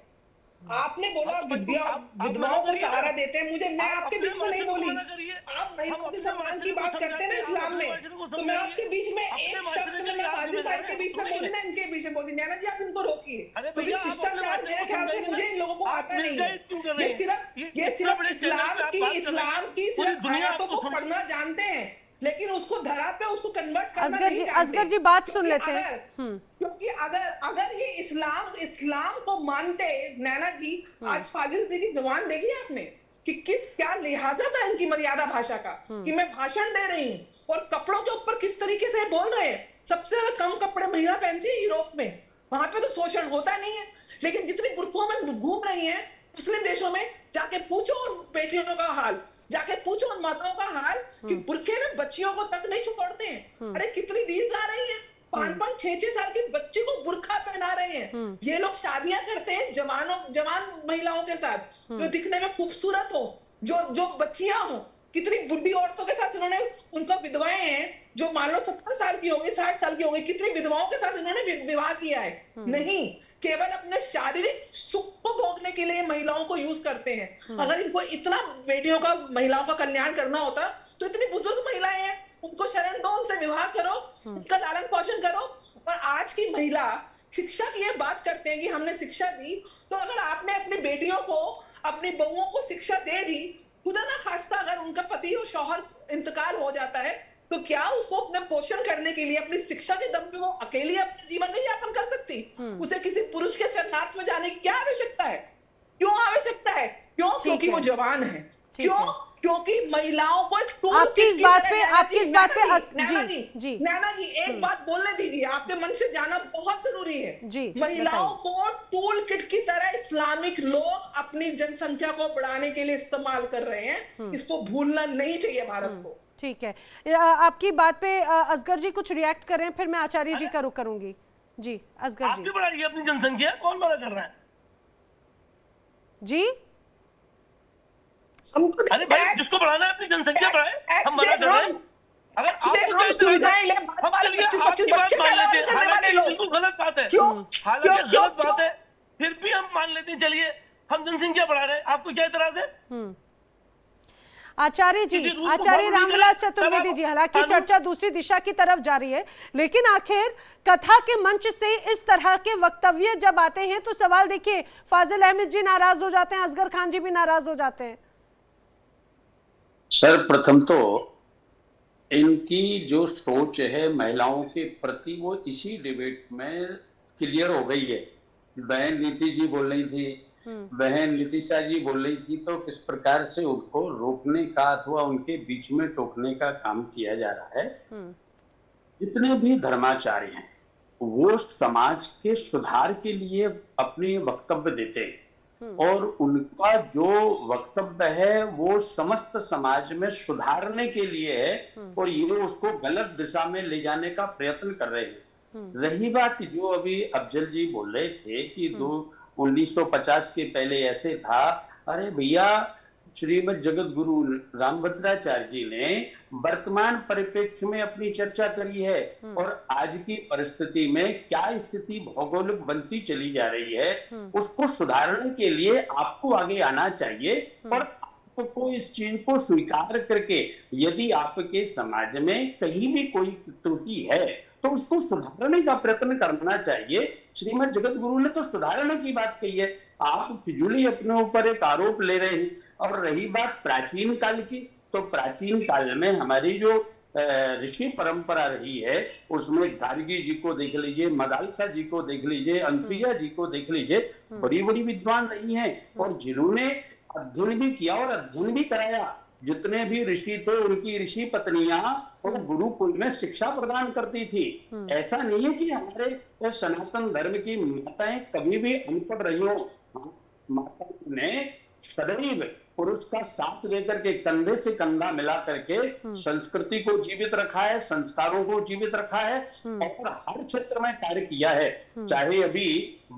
आपने बोला विधवाओं को सहारा देते हैं, मैं आपके बीच में नहीं बोली। आप महिलाओं के सम्मान की बात करते हैं ना इस्लाम में, तो मैं आपके बीच में एक शब्द में हाजिर भाई के बीच में बोली ना, इनके बीच में बोली। नैना जी आप इनको रोकिए, क्योंकि शिष्टाचार मेरे ख्याल से मुझे इन लोगों को आता नहीं है। ये सिर्फ इस्लाम की सिर्फ आयतों को पढ़ना जानते हैं, लेकिन उसको धरा पे उसको कन्वर्ट करना नहीं जानते। असगर जी बात सुन लेते हैं, क्योंकि अगर ये इस्लाम को मानते, नैना जी आज फाजिल जी की जुबान देखी आपने कि क्या लिहाजा था इनकी मर्यादा भाषा का, कि मैं भाषण दे रही हूँ, और कपड़ों के ऊपर किस तरीके से बोल रहे हैं। सबसे ज्यादा कम कपड़े महिला पहनती है यूरोप में, वहां पे तो शोषण होता नहीं है, लेकिन जितनी बुर्कों में घूम रही है मुस्लिम देशों में, जाके पूछो उन बेटियों का हाल, जाके पूछो उन माताओं का हाल कि बुरखे में बच्चियों को तक नहीं छोड़ते हैं। अरे कितनी डील्स आ रही हैं, 5-5, 6-6 साल की बच्ची को बुरखा पहना रहे हैं। ये लोग शादियां करते हैं जवान महिलाओं के साथ जो दिखने में खूबसूरत हो, जो बच्चियां हो। कितनी बुढ़ी औरतों के साथ इन्होंने, उनका विधवाएं हैं जो मान लो 70 साल की होंगी, 60 साल की होंगी, कितनी विधवाओं के साथ इन्होंने विवाह किया है। नहीं, केवल अपने शारीरिक सुख को भोगने के लिए महिलाओं को यूज करते हैं। अगर इनको इतना बेटियों का, महिलाओं का कल्याण करना होता तो इतनी बुजुर्ग महिलाएं हैं, उनको शरण दो, उनसे विवाह करो, उनका लालन पोषण करो। और आज की महिला शिक्षा की ये बात करते हैं कि हमने शिक्षा दी, तो अगर आपने अपनी बेटियों को, अपनी बहुओं को शिक्षा दे दी, खुदा ना खास्ता अगर उनका पति और शौहर इंतकाल हो जाता है, तो क्या उसको अपने पोषण करने के लिए अपनी शिक्षा के दम पे वो अकेली अपने जीवन का यापन कर सकती? उसे किसी पुरुष के शरणार्थ में जाने की क्या आवश्यकता है? क्यों आवश्यकता है? क्योंकि वो जवान है। क्योंकि महिलाओं को एक टूल आपकी इस बात पे नैना जी एक बात बोलने दीजिए, आपके मन से जाना बहुत जरूरी है। महिलाओं को टूल किट की तरह इस्लामिक लोग अपनी जनसंख्या को बढ़ाने के लिए इस्तेमाल कर रहे हैं, इसको भूलना नहीं चाहिए भारत को। ठीक है, आपकी बात पे असगर जी कुछ रिएक्ट करें, फिर मैं आचार्य जी का रुख करूंगी। जी असगर जी। आपकी बढ़ाइए अपनी जनसंख्या, कौन बड़ा कर रहा है जी? अरे भाई जिसको बढ़ाना है अपनी जनसंख्या बढ़ाए, हम मना कर रहे हैं। अगर आपको सुविधाएं ले, आपकी बात मान लेते हैं, हालांकि बिल्कुल गलत बात है, हालांकि गलत बात है, फिर भी हम मान लेते हैं, चलिए हम जनसंख्या बढ़ा रहे हैं, आपको क्या एतराज है? आचार्य जी, आचार्य रामविलास चतुर्वेदी जी, हालांकि चर्चा दूसरी दिशा की तरफ जा रही है, लेकिन आखिर कथा के मंच से इस तरह के वक्तव्य जब आते हैं तो सवाल देखिए, फाजिल अहमद जी नाराज हो जाते हैं, असगर खान जी भी नाराज हो जाते हैं। सर प्रथम तो इनकी जो सोच है महिलाओं के प्रति वो इसी डिबेट में क्लियर हो गई है। बहन नीति जी बोल रही थी बहन नितिशा जी बोल रही थी, तो किस प्रकार से उनको रोकने का अथवा उनके बीच में टोकने का काम किया जा रहा है। जितने भी धर्माचार्य हैं वो समाज के सुधार के लिए अपने वक्तव्य देते हैं, और उनका जो वक्तव्य है वो समस्त समाज में सुधारने के लिए है, और ये उसको गलत दिशा में ले जाने का प्रयत्न कर रहे हैं। रही बात जो अभी अफजल जी बोल रहे थे कि 1950 के पहले ऐसे था, अरे भैया श्रीमद जगत गुरु रामभद्राचार्य जी ने वर्तमान परिप्रेक्ष्य में अपनी चर्चा करी है, और आज की परिस्थिति में क्या स्थिति भौगोलिक बनती चली जा रही है, उसको सुधारने के लिए आपको आगे आना चाहिए, और आपको इस चीज को स्वीकार करके यदि आपके समाज में कहीं भी कोई त्रुटि है तो उसको सुधारने का प्रयत्न करना चाहिए। श्रीमद जगत गुरु ने तो सुधारने की बात कही है, आप फिजूली अपने ऊपर एक आरोप ले रहे हैं। और रही बात प्राचीन काल की, तो प्राचीन काल में हमारी जो ऋषि परंपरा रही है उसमें गार्गी जी को देख लीजिए, मदालसा जी को देख लीजिए, अनसुईया जी को देख लीजिए, बड़ी बड़ी विद्वान रही हैं, और जिन्होंने अध्ययन भी किया और अध्ययन भी कराया। जितने भी ऋषि थे उनकी ऋषि पत्नियां और गुरुकुल में शिक्षा प्रदान करती थी। ऐसा नहीं है कि हमारे सनातन धर्म की माताएं कभी भी अनपढ़ रही हो। माताओं ने सदैव पुरुष का साथ लेकर के कंधे से कंधा मिला करके संस्कृति को जीवित रखा है, संस्कारों को जीवित रखा है, और हर क्षेत्र में कार्य किया है। चाहे अभी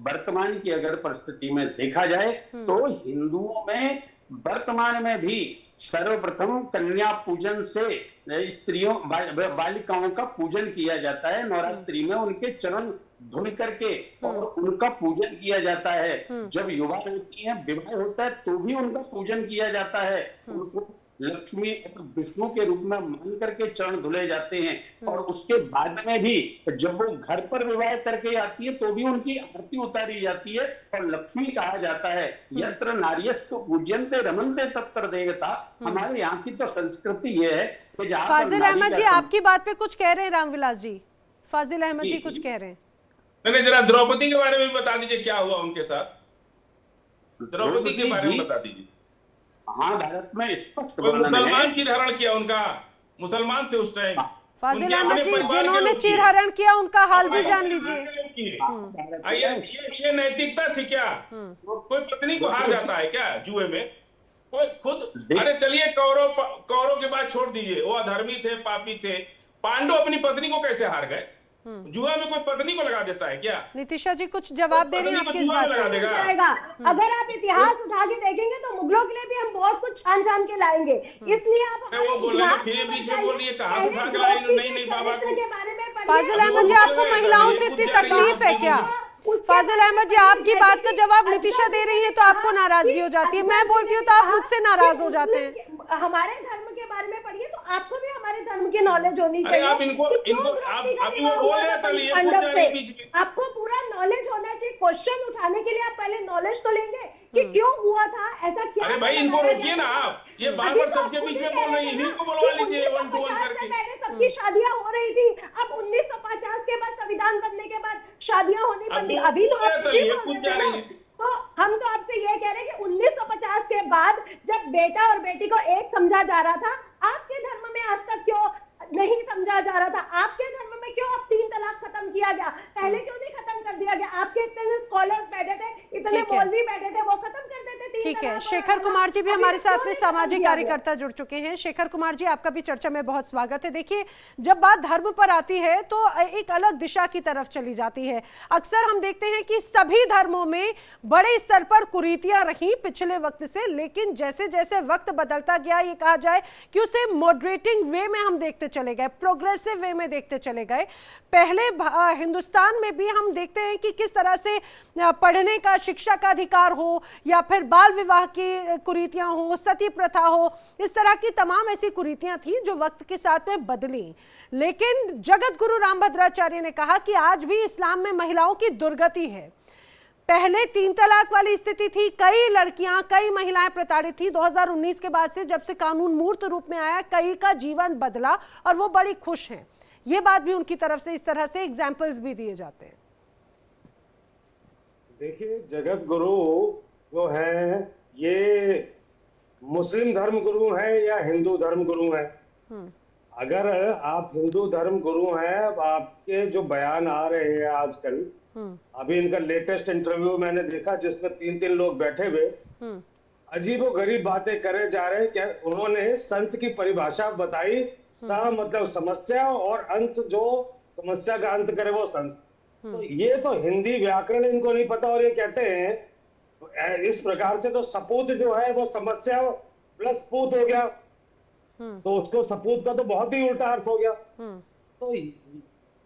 वर्तमान की अगर परिस्थिति में देखा जाए तो हिंदुओं में वर्तमान में भी सर्वप्रथम कन्या पूजन से स्त्रियों बालिकाओं का पूजन किया जाता है। नवरात्रि में उनके चरण धुल करके और उनका पूजन किया जाता है। जब युवा होती है, विवाह होता है, तो भी उनका पूजन किया जाता है। उनको लक्ष्मी और विष्णु के रूप में मान करके चरण धुले जाते हैं। और उसके बाद में भी जब वो घर पर विवाह करके आती है तो भी उनकी आरती उतारी जाती है और लक्ष्मी कहा जाता है। यत्र नार्यस्तु पूज्यन्ते रमन्ते तत्र देवता। हमारे यहाँ की तो संस्कृति ये है कि जहाँ फाजिल अहमद जी आपकी बात पे कुछ कह रहे हैं रामविलास जी, फाजिल अहमद जी कुछ कह रहे हैं। नहीं, जरा द्रौपदी के बारे में भी बता दीजिए, क्या हुआ उनके साथ, द्रौपदी के बारे में बता दीजिए। हाँ, भारत में स्पष्ट मुसलमान चीरहरण किया, उनका मुसलमान थे उस टाइम। फाजिल अहमद जी जिन्होंने चीरहरण किया उनका हाल भी जान लीजिए। ये नैतिकता थी क्या? कोई पत्नी को हार जाता है क्या जुए में? कोई खुद, अरे चलिए कौरव के बाद छोड़ दीजिए, वो अधर्मी थे, पापी थे। पांडव अपनी पत्नी को कैसे हार गए? जुआ में कोई पत्नी को लगा देता है क्या? नितिशा जी कुछ जवाब दे रही हैं आपकी इस बात पे? अगर आप इतिहास उठा के देखेंगे तो मुगलों के लिए भी हम बहुत कुछ छान छान के लाएंगे। इसलिए आप फाजिल अहमद जी आपको महिलाओं से इतनी तकलीफ है क्या? फाजिल अहमद जी आपकी बात का जवाब नितिशा दे रही है तो आपको नाराजगी हो जाती है, मैं बोलती हूँ तो आप मुझसे नाराज हो जाते हैं। हमारे धर्म के बारे में पढ़िए तो आपको भी हमारे धर्म की नॉलेज होनी चाहिए। आपको पूरा नॉलेज होना चाहिए। क्वेश्चन उठाने के लिए आप पहले नॉलेज तो लेंगे कि क्यों हुआ था, ऐसा क्या। अरे भाई इनको रोकिए ना आप, ये बार-बार सबके बीच में बोल रही हैं, इन्हीं को बुलवा लीजिए वन टू वन करके। पहले सबकी शादियां हो रही थी, अब 1950 के बाद संविधान बनने के बाद शादियां होनी बंद। अभी तो तो हम तो आपसे ये कह रहे हैं कि 1950 के बाद जब बेटा और बेटी को एक समझा जा रहा था, आपके धर्म में आज तक क्यों नहीं समझा जा रहा था? आपके धर्म में क्यों अब 3 तलाक खत्म किया गया? पहले क्यों नहीं खत्म कर दिया गया? आपके इतने स्कॉलर्स बैठे थे, इतने मौलवी बैठे थे, वो खत्म कर देते। ठीक है, शेखर कुमार जी भी हमारे साथ में सामाजिक कार्यकर्ता जुड़ चुके हैं। शेखर कुमार जी आपका भी चर्चा में बहुत स्वागत है। देखिए, जब बात धर्म पर आती है तो एक अलग दिशा की तरफ चली जाती है। अक्सर हम देखते हैं कि सभी धर्मों में बड़े स्तर पर कुरीतियां रही पिछले वक्त से, लेकिन जैसे जैसे वक्त बदलता गया, ये कहा जाए कि उसे मॉडरेटिंग वे में हम देखते चले गए, प्रोग्रेसिव वे में देखते चले गए। पहले हिंदुस्तान में भी हम देखते हैं कि किस तरह से पढ़ने का, शिक्षा का अधिकार हो, या फिर बाल विवाह की कुरीतियां हो, सती प्रथा हो, इस तरह की तमाम ऐसी कुरीतियां थी जो वक्त के साथ में बदली। लेकिन जगत गुरु रामभद्राचार्य ने कहा कि आज भी इस्लाम में महिलाओं की दुर्गति है। पहले 3 तलाक वाली स्थिति थी, कई लड़कियां, कई महिलाएं प्रताड़ित थी। 2019 के बाद से जब से कानून मूर्त रूप में आया, कई का जीवन बदला और वो बड़ी खुश हैं। ये बात भी उनकी तरफ से इस तरह से एग्जाम्पल्स भी दिए जाते हैं। देखिए, जगत गुरु जो हैं ये मुस्लिम धर्म गुरु हैं या हिंदू धर्म गुरु हैं। अगर आप हिंदू धर्म गुरु हैं, अब आपके जो बयान आ रहे हैं आजकल, अभी इनका लेटेस्ट इंटरव्यू मैंने देखा जिसमें 3-3 लोग बैठे हुए अजीबोगरीब बातें करे जा रहे हैं। क्या उन्होंने संत की परिभाषा बताई, सा मतलब समस्या और अंत, जो समस्या का अंत करे वो संत। तो ये तो हिंदी व्याकरण इनको नहीं पता और ये कहते हैं इस प्रकार से। तो सपूत जो है वो समस्या प्लस पूत हो गया, तो उसको सपूत का तो बहुत ही उल्टा अर्थ हो गया। तो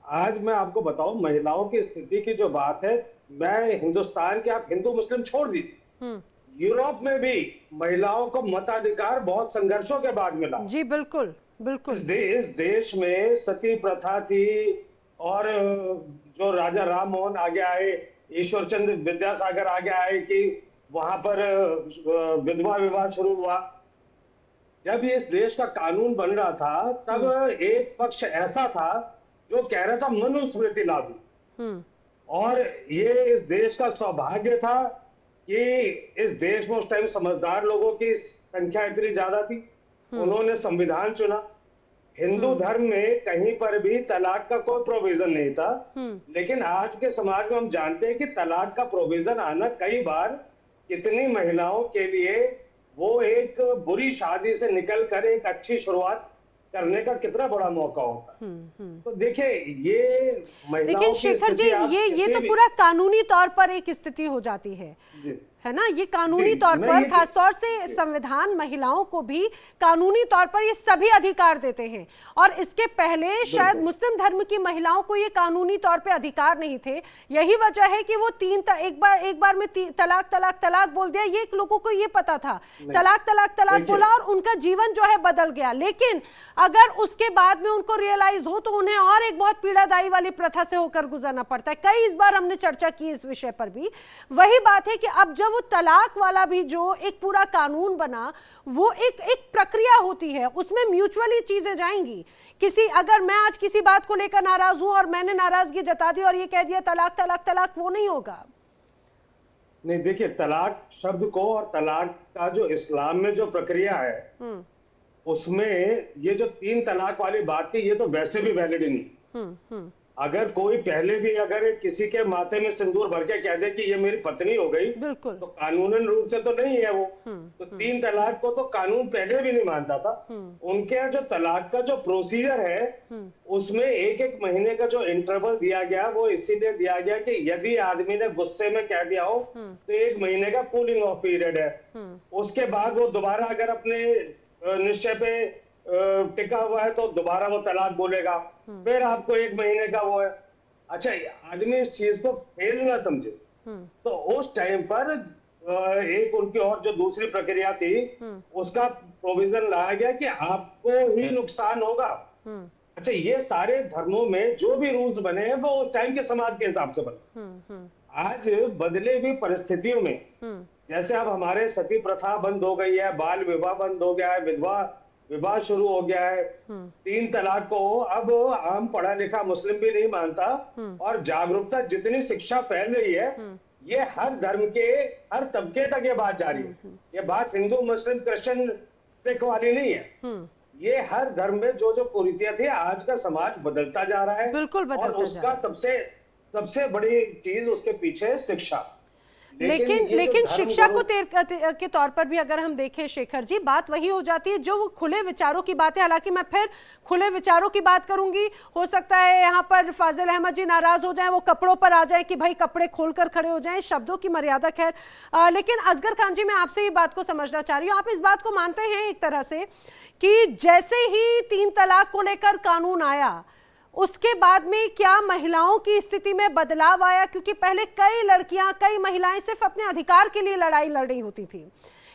आज मैं आपको बताऊं, महिलाओं की स्थिति की जो बात है, मैं हिंदुस्तान के, आप हिंदू मुस्लिम छोड़ दीजिए, यूरोप में भी महिलाओं को मताधिकार बहुत संघर्षों के बाद मिला। जी बिल्कुल बिल्कुल। इस देश में सती प्रथा थी और जो राजा राम मोहन आगे आए, ईश्वर चंद्र विद्यासागर आगे आए कि वहां पर विधवा विवाह शुरू हुआ। जब ये इस देश का कानून बन रहा था तब एक पक्ष ऐसा था जो कह रहा था मनुस्मृति लागू, और ये इस देश का सौभाग्य था कि इस देश में उस टाइम समझदार लोगों की संख्या इतनी ज्यादा थी, उन्होंने संविधान चुना। हिंदू धर्म में कहीं पर भी तलाक का कोई प्रोविजन नहीं था, लेकिन आज के समाज में हम जानते हैं कि तलाक का प्रोविजन आना कई बार कितनी महिलाओं के लिए वो एक बुरी शादी से निकलकर एक अच्छी शुरुआत करने का कितना बड़ा मौका होता है। तो देखिए ये महिलाओं, लेकिन शेखर जी ये तो पूरा कानूनी तौर पर एक स्थिति हो जाती है ना। ये कानूनी तौर पर, खासतौर से संविधान महिलाओं को भी कानूनी तौर पर ये सभी अधिकार देते हैं, और इसके पहले शायद मुस्लिम धर्म की महिलाओं को ये कानूनी तौर पे अधिकार नहीं थे। यही वजह है कि वो एक बार में तलाक तलाक तलाक बोल दिया, ये लोगों को ये पता था, तलाक तलाक तलाक बोला और उनका जीवन जो है बदल गया। लेकिन अगर उसके बाद में उनको रियलाइज हो तो उन्हें और एक बहुत पीड़ादायी वाली प्रथा से होकर गुजरना पड़ता है। कई इस बार हमने चर्चा की इस विषय पर भी। वही बात है कि अब जब वो तलाक वाला भी जो एक पूरा कानून बना, वो एक प्रक्रिया होती है, उसमें म्यूचुअली चीजें जाएंगी। अगर मैं आज किसी बात को लेकर नाराज हूं और मैंने नाराजगी जता दी और ये कह दिया तलाक तलाक तलाक, वो नहीं होगा। नहीं, देखिए तलाक शब्द को और तलाक का जो इस्लाम में जो प्रक्रिया है उसमें ये जो 3 तलाक वाली बात थी, ये तो वैसे भी वैलिड ही नहीं। अगर कोई पहले भी अगर किसी के माथे में सिंदूर भर के कह दे कि ये मेरी पत्नी हो गई, तो कानूनन रूप से तो नहीं है वो। तो 3 तलाक को तो कानून पहले भी नहीं मानता था। उनके यहाँ जो तलाक का जो प्रोसीजर है उसमें 1-1 महीने का जो इंटरवल दिया गया, वो इसीलिए दिया गया कि यदि आदमी ने गुस्से में कह दिया हो तो 1 महीने का कूलिंग ऑफ पीरियड है। उसके बाद वो दोबारा अगर अपने निश्चय पे टिका हुआ है तो दोबारा वो तलाक बोलेगा, फिर आपको 1 महीने का वो है। अच्छा, आदमी इस चीज को फेल ना समझे, तो उस टाइम पर एक उनकी और जो दूसरी प्रक्रिया थी उसका प्रोविजन लाया गया कि आपको ही नुकसान होगा। अच्छा, ये सारे धर्मों में जो भी रूल्स बने हैं वो उस टाइम के समाज के हिसाब से बने। आज बदले हुई परिस्थितियों में, जैसे अब हमारे सती प्रथा बंद हो गई है, बाल विवाह बंद हो गया है, विधवा विवाह शुरू हो गया है, 3 तलाक को अब आम पढ़ा लिखा मुस्लिम भी नहीं मानता, और जागरूकता जितनी शिक्षा फैल रही है ये हर धर्म के हर तबके तक ये बात जारी है। ये बात हिंदू मुस्लिम क्रिश्चियन सिख वाली नहीं है, ये हर धर्म में जो जो कुरीतियां थी, आज का समाज बदलता जा रहा है। बिल्कुल बदलता और उसका सबसे बड़ी चीज उसके पीछे शिक्षा। लेकिन शिक्षा को के तौर पर भी अगर हम देखें शेखर जी, बात वही हो जाती है जो वो खुले विचारों की बात है। हालांकि मैं फिर खुले विचारों की बात करूंगी, हो सकता है यहाँ पर फाजिल अहमद जी नाराज हो जाएं, वो कपड़ों पर आ जाएं कि भाई कपड़े खोलकर खड़े हो जाएं, शब्दों की मर्यादा खैर। लेकिन असगर खान जी, मैं आपसे ये बात को समझना चाह रही हूँ, आप इस बात को मानते हैं एक तरह से कि जैसे ही 3 तलाक को लेकर कानून आया उसके बाद में क्या महिलाओं की स्थिति में बदलाव आया? क्योंकि पहले कई लड़कियां, कई महिलाएं सिर्फ अपने अधिकार के लिए लड़ाई लड़ रही होती थी,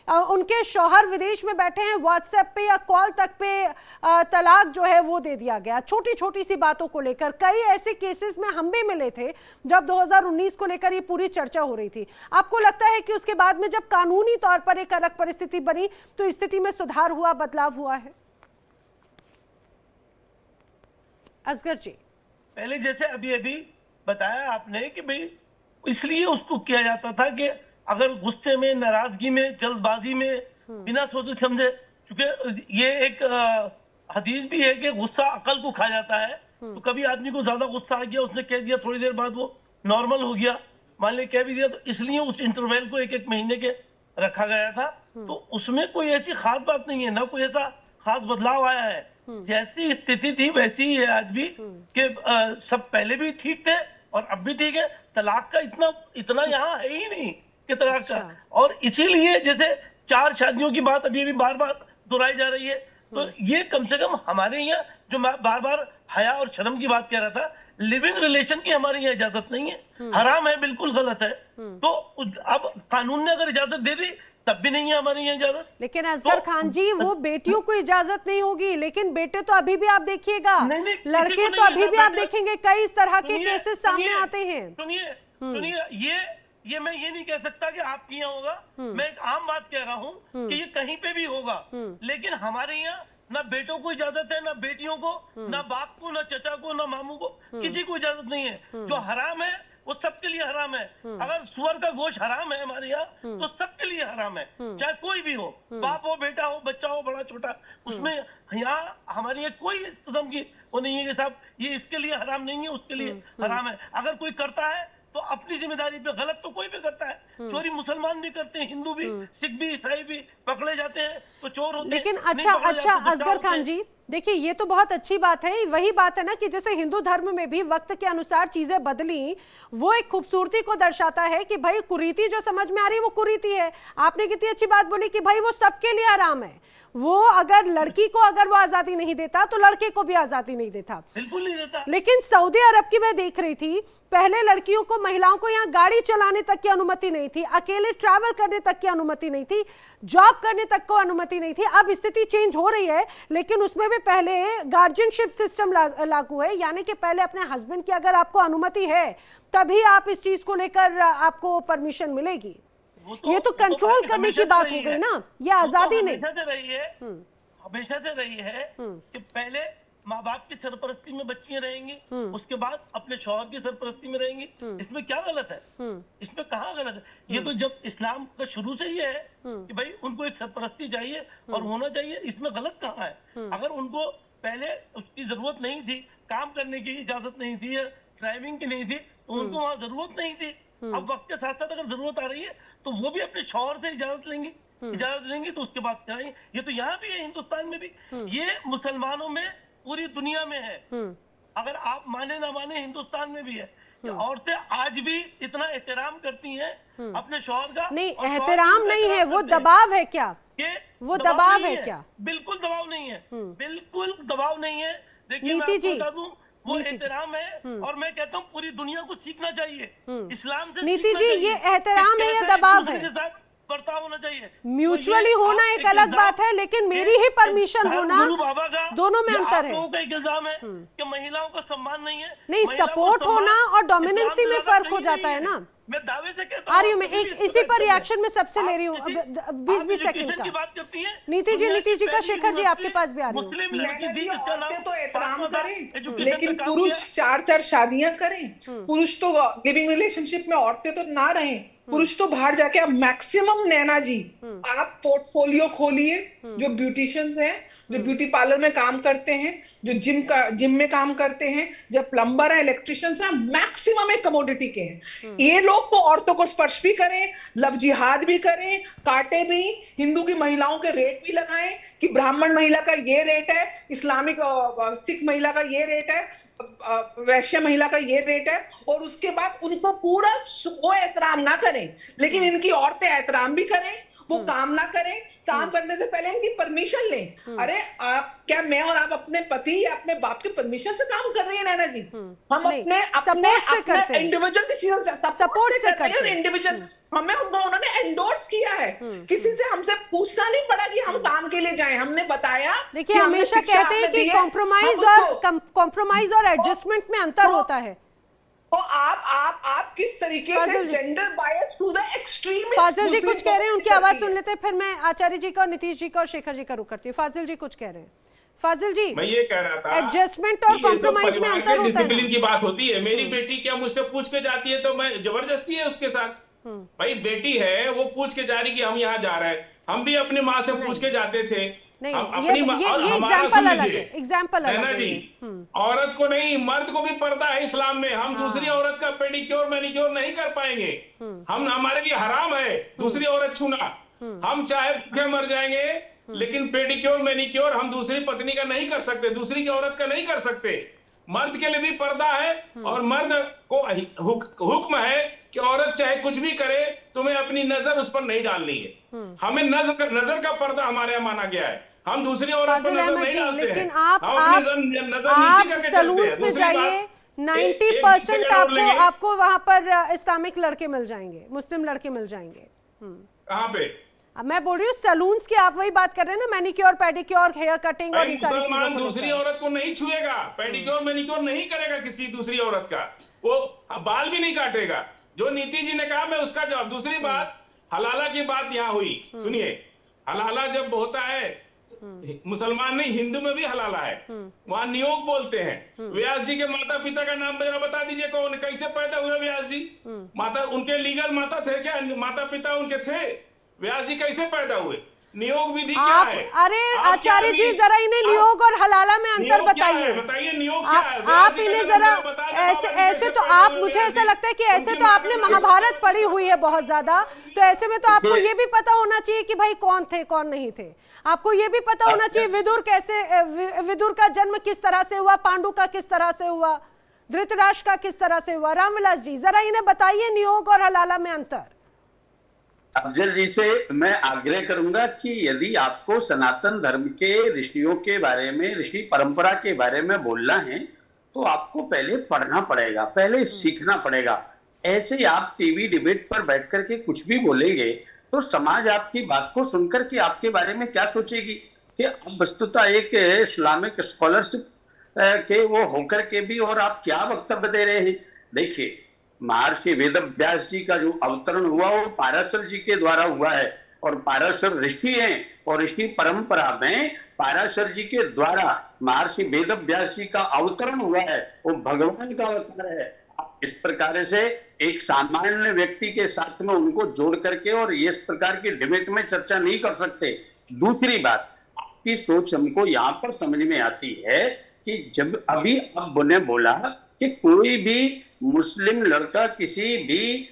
उनके शौहर विदेश में बैठे हैं, व्हाट्सएप पे या कॉल तक पे तलाक जो है वो दे दिया गया, छोटी छोटी सी बातों को लेकर। कई ऐसे केसेस में हम भी मिले थे जब 2019 को लेकर ये पूरी चर्चा हो रही थी। आपको लगता है कि उसके बाद में जब कानूनी तौर पर एक अलग परिस्थिति बनी तो स्थिति में सुधार हुआ, बदलाव हुआ है? असगर जी, पहले जैसे अभी बताया आपने कि भाई इसलिए उसको किया जाता था कि अगर गुस्से में, नाराजगी में, जल्दबाजी में, बिना सोचे समझे, क्योंकि ये एक हदीस भी है कि गुस्सा अकल को खा जाता है। तो कभी आदमी को ज्यादा गुस्सा आ गया, उसने कह दिया, थोड़ी देर बाद वो नॉर्मल हो गया, मान लिया कह भी दिया, तो इसलिए उस इंटरवल को 1-1 महीने के रखा गया था। तो उसमें कोई ऐसी खास बात नहीं है, ना कोई ऐसा खास बदलाव आया है। जैसी स्थिति थी वैसी ही है आज भी, कि सब पहले भी ठीक थे और अब भी ठीक है। तलाक का इतना यहाँ है ही नहीं कि तलाक का। और इसीलिए जैसे 4 शादियों की बात अभी भी बार बार दोहराई जा रही है, तो ये कम से कम हमारे यहाँ, जो मैं बार बार हया और शर्म की बात कह रहा था, लिविंग रिलेशन की हमारे यहाँ इजाजत नहीं है, हराम है, बिल्कुल गलत है। तो अब कानून ने अगर इजाजत दे दी तब भी नहीं है हमारे यहाँ इजाजत। लेकिन असगर खान जी, वो बेटियों को इजाजत नहीं होगी, लेकिन बेटे तो अभी भी आप देखिएगा, लड़के तो अभी भी आप देखेंगे कई इस तरह के केसेस सामने आते हैं। सुनिए, ये मैं ये नहीं कह सकता कि आपके यहाँ होगा, मैं एक आम बात कह रहा हूँ कि ये कहीं पे भी होगा। लेकिन हमारे यहाँ ना बेटों को इजाजत है, ना बेटियों को, ना बाप को, ना चचा को, ना मामू को, किसी को इजाजत नहीं है। जो हराम है वो सबके लिए हराम है। अगर सुअर का गोश्त हराम है हमारे यहाँ, तो सबके लिए हराम है, चाहे कोई भी हो, बाप हो, बेटा हो, बच्चा हो, बड़ा छोटा। उसमें यहाँ हमारे यहाँ कोई किस्म की वो नहीं है कि साहब ये इसके लिए हराम नहीं है, उसके लिए हराम है। अगर कोई करता है तो अपनी जिम्मेदारी पे, गलत तो कोई भी करता है, चोरी मुसलमान भी करते हैं, हिंदू भी, सिख भी, ईसाई भी, पकड़े जाते हैं तो चोर होते हैं। लेकिन अच्छा असगर खान जी, देखिए ये तो बहुत अच्छी बात है। वही बात है ना कि जैसे हिंदू धर्म में भी वक्त के अनुसार चीजें बदली, वो एक खूबसूरती को दर्शाता है कि भाई कुरीति जो समझ में आ रही है वो कुरीति है। आपने कितनी अच्छी बात बोली कि भाई वो सबके लिए आराम है। वो अगर लड़की को अगर वो आजादी नहीं देता तो लड़के को भी आजादी नहीं देता, बिल्कुल नहीं देता। लेकिन सऊदी अरब की मैं देख रही थी, पहले लड़कियों को, महिलाओं को यहाँ गाड़ी चलाने तक की अनुमति नहीं थी, अकेले ट्रैवल करने तक की अनुमति नहीं थी, जॉब करने तक को अनुमति नहीं थी। अब स्थिति चेंज हो रही है, लेकिन उसमें भी पहले गार्जियनशिप सिस्टम लागू है, यानी कि पहले अपने हस्बैंड की अगर आपको अनुमति है तभी आप इस चीज को लेकर आपको परमिशन मिलेगी। ये तो कंट्रोल करने की बात हो गई ना, ये आजादी नहीं। हमेशा से रही है कि पहले माँ बाप की सरपरस्ती में बच्चियां रहेंगी, उसके बाद अपने शौहर की सरपरस्ती में रहेंगी। इसमें क्या गलत है? इसमें कहाँ गलत है? ये तो जब इस्लाम का शुरू से ही है कि भाई उनको एक सरपरस्ती चाहिए और होना चाहिए, इसमें गलत कहाँ है? अगर उनको पहले उसकी जरूरत नहीं थी, काम करने की इजाजत नहीं थी, या ड्राइविंग की नहीं थी, तो उनको वहाँ जरूरत नहीं थी। अब वक्त के साथ साथ अगर जरूरत आ रही है तो वो भी अपने शौहर से इजाजत लेंगी तो उसके बाद कराएंगे। ये तो यहाँ भी है, हिंदुस्तान में भी, ये मुसलमानों में, पूरी दुनिया में है। अगर आप माने ना माने, हिंदुस्तान में भी है। औरतें आज भी इतना एहतराम करती हैं अपने शौहर का। नहीं, एहतराम नहीं है, वो दबाव है क्या? वो दबाव है क्या? बिल्कुल दबाव नहीं है, बिल्कुल दबाव नहीं है। देखिए नीति जी, वो एहतराम है, और मैं कहता हूँ पूरी दुनिया को सीखना चाहिए इस्लाम से। नीति जी, ये एहतराम है या दबाव है? बर्ताव होना चाहिए, म्यूचुअली होना एक अलग बात है, लेकिन मेरी ही परमिशन होना, दोनों में अंतर है। का एक इल्जाम है कि महिलाओं का सम्मान नहीं है। नहीं, सपोर्ट होना और डोमिनेंसी में फर्क हो जाता है ना। मैं दावे से कहता हूं, मैं एक इसी पर रिएक्शन में सबसे ले रही हूँ 20-20 सेकंड का। बात करती है नीति जी का, शेखर जी आपके पास भी आ रही हूँ। औरतें तो एहतराम करें, लेकिन पुरुष 4-4 शादियां करें। पुरुष तो लिविंग रिलेशनशिप में, औरतें तो ना रहें। पुरुष तो बाहर जाके, अब मैक्सिमम नैना जी, आप पोर्टफोलियो खोलिए, जो ब्यूटिशियंस हैं, जो ब्यूटी पार्लर में काम करते हैं, जो जिम में काम करते हैं, जो प्लम्बर है, इलेक्ट्रिशियंस हैं, मैक्सिमम एक कमोडिटी के हैं। ये लोग तो औरतों को स्पर्श भी करें, लव जिहाद भी करें, काटे भी, हिंदू की महिलाओं के रेट भी लगाएं कि ब्राह्मण महिला का ये रेट है, इस्लामिक सिख महिला का ये रेट है, वैश्य महिला का ये रेट है, और उसके बाद उनको पूरा वो एहतराम ना करें, लेकिन इनकी औरतें एहतराम भी करें, वो काम ना करें, काम करने से पहले इनकी परमिशन लें। अरे आप क्या, मैं और आप अपने पति या अपने बाप के परमिशन से काम कर रही है नैना जी? हम अपने इंडिविजुअल डिसीजन से सपोर्ट से करते हैं। इंडिविजुअल हमें उन्होंने एंडोर्स किया है, किसी से हमसे पूछना नहीं पड़ा कि हम काम के लिए जाएं, हमने बताया। देखिए, हमेशा कहते हैं कि कॉम्प्रोमाइज और एडजस्टमेंट में अंतर होता है। तो आप किस तरीके से gender bias to the extreme. Fazil ji कुछ कह रहे हैं, उनकी आवाज सुन लेते हैं, फिर मैं आचार्य जी का और नीतीश जी का और शेखर जी का रुख करती हूँ। फाजिल जी कुछ कह रहे हैं। फाजिल जी, मैं ये कह रहा था, एडजस्टमेंट और कॉम्प्रोमाइज में अंतर होता है। डिसिप्लिन की बात होती है। मेरी बेटी क्या मुझसे पूछ के जाती है तो मैं जबरदस्ती है उसके साथ? भाई बेटी है, वो पूछ के जा रही कि हम यहाँ जा रहे हैं। हम भी अपनी माँ से पूछ के जाते थे। नहीं, हम ये अपनी माँ, और हमारा एग्जाम्पल सुन अलग लीजिए, है, एग्जाम्पल अलग नैना है जी, ये। औरत को नहीं, मर्द को भी पर्दा है इस्लाम में। हम दूसरी औरत का पेडिक्योर मैनिक्योर नहीं कर पाएंगे। हम, हमारे लिए हराम है दूसरी औरत छूना। हम चाहे भूखे मर जाएंगे, लेकिन पेडिक्योर मैनिक्योर हम दूसरी पत्नी का नहीं कर सकते, दूसरी की औरत का नहीं कर सकते। मर्द के लिए भी पर्दा है, और मर्द को हुक्म है कि औरत चाहे कुछ भी करे, तुम्हें अपनी नजर उस पर नहीं डालनी है। हमें नजर का पर्दा हमारे यहाँ माना गया है। हम दूसरी औरत पर फाजिल नजर अहमद नहीं जी, डालते लेकिन हैं। हम अपनी नजर नीचे करके चलते सलून्स हैं। में दूसरी जाइए, बात, 90% आपको वहां पर इस्लामिक लड़के मिल जाएंगे, मुस्लिम लड़के मिल जाएंगे। कहाँ पे? अब मैं बोल रही हूँ सलून्स की, आप वही बात कर रहे हैं ना, मैनिक्योर पेडिक्योर, हेयर कटिंग और ये सारी चीजों मुसलमान को दूसरी लेकर। औरत को नहीं छुएगा, पेडिक्योर मैनिक्योर नहीं करेगा किसी दूसरी औरत का, वो बाल भी नहीं काटेगा। जो नीति जी ने कहा, मैं उसका जवाब। दूसरी बात, हलाला की बात यहाँ हुई, सुनिए। हलाला जब होता है, मुसलमान नहीं, हिंदू में भी हलाला है, वहां नियोग बोलते हैं। व्यास जी के माता पिता का नाम जरा बता दीजिए, कौन, कैसे पैदा हुए व्यास जी? माता उनके लीगल माता थे क्या? माता पिता उनके थे? व्यास जी कैसे पैदा हुए? नियोग विधि क्या आप, है? अरे आचार्य जी, जरा इन्हें नियोग और हलाला में अंतर बताइए। बताइए नियोग क्या है? आप इन्हें जरा ऐसे तो आप, मुझे ऐसा लगता है कि ऐसे तो आपने महाभारत पढ़ी हुई है बहुत ज्यादा, तो ऐसे में तो आपको ये भी पता होना चाहिए कि भाई कौन थे कौन नहीं थे। आपको ये भी पता होना चाहिए विदुर का जन्म किस तरह से हुआ, पांडु का किस तरह से हुआ, धृतराष्ट्र का किस तरह से हुआ। रामविलास जी, जरा इन्हें बताइए नियोग और हलाला में अंतर। अफजल जी से मैं आग्रह करूंगा कि यदि आपको सनातन धर्म के ऋषियों के बारे में, ऋषि परंपरा के बारे में बोलना है, तो आपको पहले पढ़ना पड़ेगा, पहले सीखना पड़ेगा। ऐसे आप टीवी डिबेट पर बैठ करके कुछ भी बोलेंगे तो समाज आपकी बात को सुनकर के आपके बारे में क्या सोचेगी? कि आप वस्तुतः एक इस्लामिक स्कॉलरशिप के वो होकर के भी और आप क्या वक्तव्य दे रहे हैं? देखिए, महर्षि वेदव्यास जी का जो अवतरण हुआ वो पाराशर जी के द्वारा हुआ है, और पाराशर ऋषि हैं, और ऋषि परंपरा में पाराशर जी के द्वारा महर्षि वेदव्यास जी का अवतरण हुआ है, वो भगवान का अवतार है। आप इस प्रकार से एक सामान्य व्यक्ति के साथ में उनको जोड़ करके और इस प्रकार की डिबेट में चर्चा नहीं कर सकते। दूसरी बात, आपकी सोच हमको यहाँ पर समझ में आती है कि जब अभी आपने बोला कि कोई भी मुस्लिम लड़का किसी भी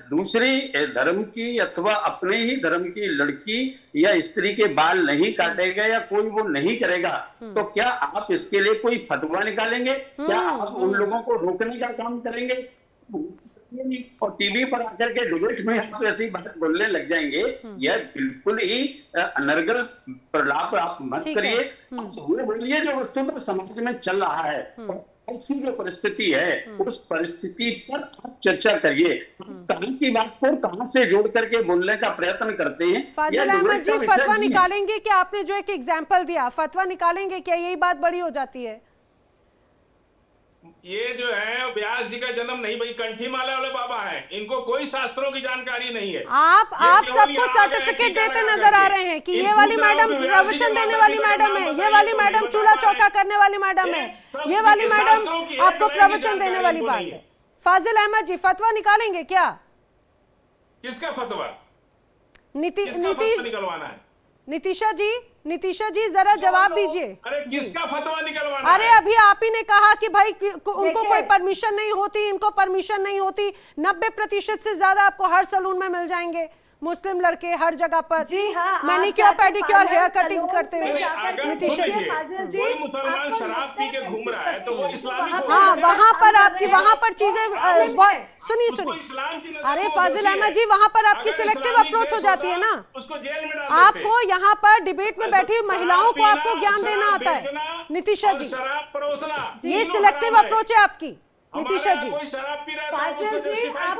दूसरी धर्म की अथवा अपने ही धर्म की लड़की या स्त्री के बाल नहीं काटेगा या कोई वो नहीं करेगा, तो क्या आप इसके लिए कोई फतवा निकालेंगे? क्या आप उन लोगों को रोकने का काम करेंगे? और टीवी पर आकर के डिबेट में आप ऐसी बात बोलने लग जाएंगे, यह बिल्कुल ही अनर्गल प्रलाप आप मत करिए। वो बोलिए जो वस्तुतः समाज में चल रहा है, ऐसी जो परिस्थिति है उस परिस्थिति पर आप चर्चा करिए। कहां की बात को कहां से जोड़ करके बोलने का प्रयत्न करते हैं। फाजिल अहमद जी, फतवा निकालेंगे कि आपने जो एक एग्जाम्पल दिया, फतवा निकालेंगे क्या? यही बात बड़ी हो जाती है। ये जो है व्यास जी का जन्म नहीं, भाई कंठी माला वाले बाबा हैं, इनको कोई शास्त्रों की जानकारी नहीं है। आप सबको सर्टिफिकेट देते नजर आ रहे हैं कि ये वाली मैडम प्रवचन देने वाली मैडम है, ये वाली मैडम चूल्हा चौका करने वाली मैडम है, ये वाली मैडम आपको प्रवचन देने वाली बात है। फाजिल अहमद जी, फतवा निकालेंगे क्या? किसका फतवा? नीतीश निकलवाना है? नीतीशा जी जरा जवाब दीजिए। अरे किसका फतवा निकलवाना? अरे अभी आप ही ने कहा कि भाई उनको कोई परमिशन नहीं होती, इनको परमिशन नहीं होती। 90% से ज्यादा आपको हर सलून में मिल जाएंगे मुस्लिम लड़के, हर जगह पर मैनिक्योर पेडिक्योर हेयर कटिंग करते हुए। नीतीशा जी, कोई मुसलमान शराब पी के घूम रहा है तो वो इस्लामिक हो? हाँ, वहां पर चीजें सुनिए। अरे फाजिल अहमद जी, वहां पर आपकी सिलेक्टिव अप्रोच हो जाती है ना। उसको जेल में डाल आपको यहाँ पर डिबेट में बैठी महिलाओं को आपको ज्ञान देना आता है। नीतीशा जी, शराब परोसना, ये सिलेक्टिव अप्रोच है आपकी। नीतीशा जी, कोई शराब पी रहा है,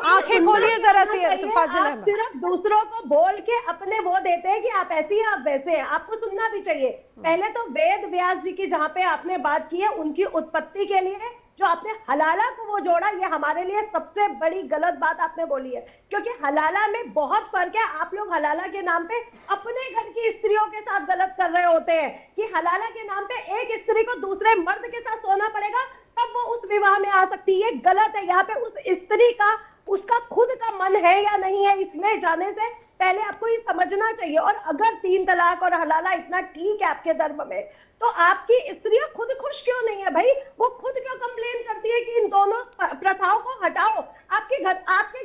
आंखें खोलिए जरा सी फाजिल अहमद। सिर्फ दूसरों को बोल के अपने वो देते हैं कि आप ऐसी हैं, आप वैसे हैं। आपको सुनना भी चाहिए। पहले तो वेद व्यास जी की जहाँ पे आपने बात की है, उनकी उत्पत्ति के लिए जो आपने हलाला को वो जोड़ा, ये हमारे लिए सबसे बड़ी गलत बात आपने बोली है, क्योंकि हलाला में बहुत फर्क है। आप लोग हलाला के नाम पे अपने घर की स्त्रियों के साथ गलत कर रहे होते हैं कि हलाला के नाम पे एक स्त्री को दूसरे मर्द के साथ सोना पड़ेगा तब वो उस विवाह में आ सकती है। गलत है। यहाँ पे उस स्त्री का उसका खुद का मन है या नहीं है, इसमें जाने से पहले आपको ये समझना चाहिए। और अगर 3 तलाक और हलाला इतना ठीक है आपके धर्म में, तो आपकी स्त्रियां खुद खुश क्यों नहीं है भाई? वो खुद क्यों कंप्लेन करती है कि इन दोनों प्रथाओं को हटाओ? आपके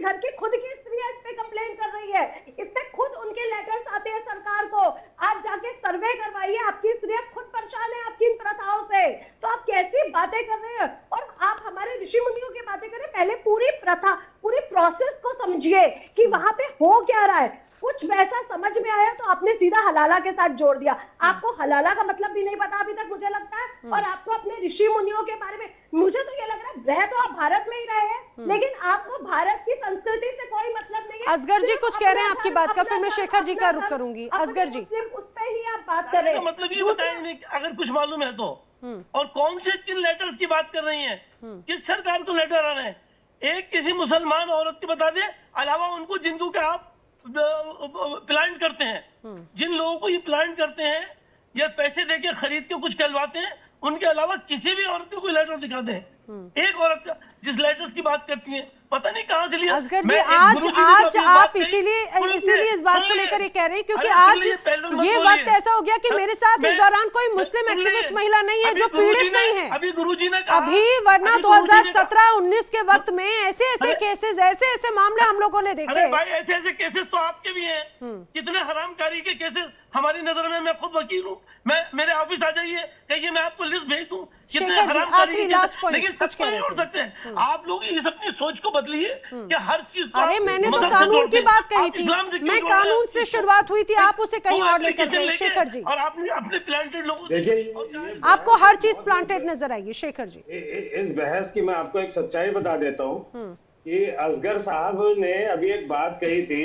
घर की खुद की स्त्रियां इस पे कंप्लेन कर रही है, इस पे खुद उनके लेटर्स आते हैं सरकार को। आप जाके सर्वे करवाइए, आपकी स्त्रियां खुद परेशान है आपकी इन प्रथाओं से। तो आप कैसी बातें कर रहे हैं? और आप हमारे ऋषि मुनियों की बातें करें, पहले पूरी प्रथा, पूरी प्रोसेस को समझिए कि वहां पे हो क्या रहा है। कुछ वैसा समझ में आया तो आपने सीधा हलाला के साथ जोड़ दिया। आपको हलाला का मतलब भी नहीं पता अभी तक, मुझे लगता है। और आपको अपने ऋषि मुनियों के बारे में, मुझे तो ये लग रहा है रह तो आप भारत में ही रहे हैं, लेकिन आपको भारत की संस्कृति से कोई मतलब नहीं है। असगर जी कुछ कह रहे हैं आपकी बात का, फिर मैं शेखर जी का रुख करूंगी। असगर जी, उस पे ही आप बात कर रहे हैं। मतलब ये बताएंगे अगर कुछ मालूम है तो, और कौन से किन लेटर्स की बात कर रही हैं, किस सरकार को लेटर आ रहे हैं? एक किसी मुसलमान औरत की बता दें, अलावा उनको जिनको के आप प्लांट करते हैं, जिन लोगों को ये प्लांट करते हैं या पैसे देके खरीद के कुछ कहलवाते हैं, उनके अलावा किसी भी औरत को कोई लेटर दिखा दें, एक औरत का जिस लेटर की बात करती है, पता नहीं कहां से लिया। असगर जी, आज आप इसीलिए इस बात को लेकर ये कह रहे हैं क्योंकि आज ये वक्त ऐसा हो गया कि मेरे साथ इस दौरान कोई मुस्लिम एक्टिविस्ट महिला नहीं है जो पीड़ित नहीं है अभी गुरुजी ने अभी, वरना 2017-19 के वक्त में ऐसे केसेस, ऐसे मामले हम लोगों ने देखे। ऐसे केसेस तो आपके भी हैं, कितने हरामकारी के केसेस हमारी नजर में। मैं खुद वकील हूँ, मेरे ऑफिस आ जाइए, कहिए मैं आपको लिस्ट भेज दूं। शेखर जी, आखिरी लास्ट पॉइंट कुछ कह रहे थे। आप लोग इस अपनी सोच को बदलिए कि हर चीज। अरे मैंने तो कानून की बात कही थी, मैं कानून से शुरुआत हुई थी, आप उसे कहीं और लेकर गए। शेखर जी, और आपने अपने प्लांटेड लोगों, देखिए आपको हर चीज प्लांटेड नजर आएगी। शेखर जी, इस बहस की मैं आपको एक सच्चाई बता देता हूँ कि असगर साहब ने अभी एक बात कही थी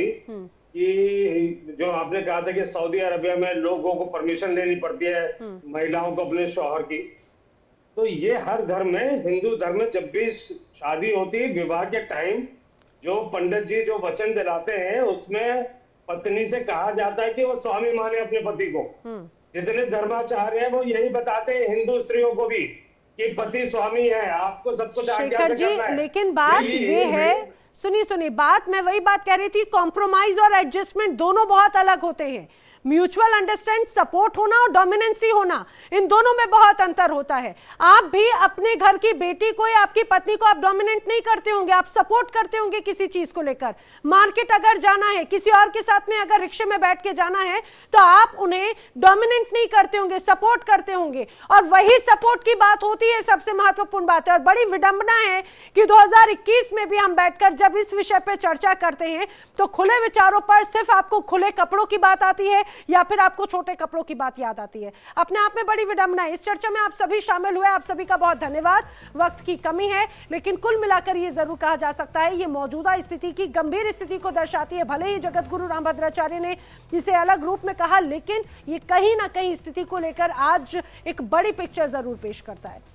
कि जो आपने कहा था कि सऊदी अरबिया में लोगों को परमिशन लेनी पड़ती है महिलाओं को अपने शौहर की। तो ये हर धर्म में, हिंदू धर्म में जब भी शादी होती है, विवाह के टाइम जो पंडित जी जो वचन दिलाते हैं उसमें पत्नी से कहा जाता है कि वो स्वामी माने अपने पति को। जितने धर्माचार्य हैं वो यही बताते हैं हिंदू स्त्रियों को भी कि पति स्वामी है, आपको सब कुछ आज्ञा से करना है। लेकिन बात ये है, सुनिए बात, मैं वही बात कह रही थी, कॉम्प्रोमाइज और एडजस्टमेंट दोनों बहुत अलग होते हैं। म्यूचुअल अंडरस्टैंड, सपोर्ट होना और डोमिनेंसी होना, इन दोनों में बहुत अंतर होता है। आप भी अपने घर की बेटी को या आपकी पत्नी को आप डोमिनेंट नहीं करते होंगे, आप सपोर्ट करते होंगे किसी चीज को लेकर। मार्केट अगर जाना है, किसी और के साथ में अगर रिक्शे में बैठ के जाना है, तो आप उन्हें डोमिनेंट नहीं करते होंगे, सपोर्ट करते होंगे। और वही सपोर्ट की बात होती है, सबसे महत्वपूर्ण बात है। और बड़ी विडंबना है कि 2021 में भी हम बैठकर जब इस विषय पर चर्चा करते हैं तो खुले विचारों पर सिर्फ आपको खुले कपड़ों की बात आती है या फिर आपको छोटे कपड़ों की बात याद आती है। अपने आप में बड़ी विडंबना है। इस चर्चा में आप सभी शामिल हुए, आप सभी का बहुत धन्यवाद। वक्त की कमी है, लेकिन कुल मिलाकर ये जरूर कहा जा सकता है ये मौजूदा स्थिति की गंभीर स्थिति को दर्शाती है। भले ही जगत गुरु रामभद्राचार्य ने इसे अलग रूप में कहा, लेकिन ये कहीं ना कहीं स्थिति को लेकर आज एक बड़ी पिक्चर जरूर पेश करता है।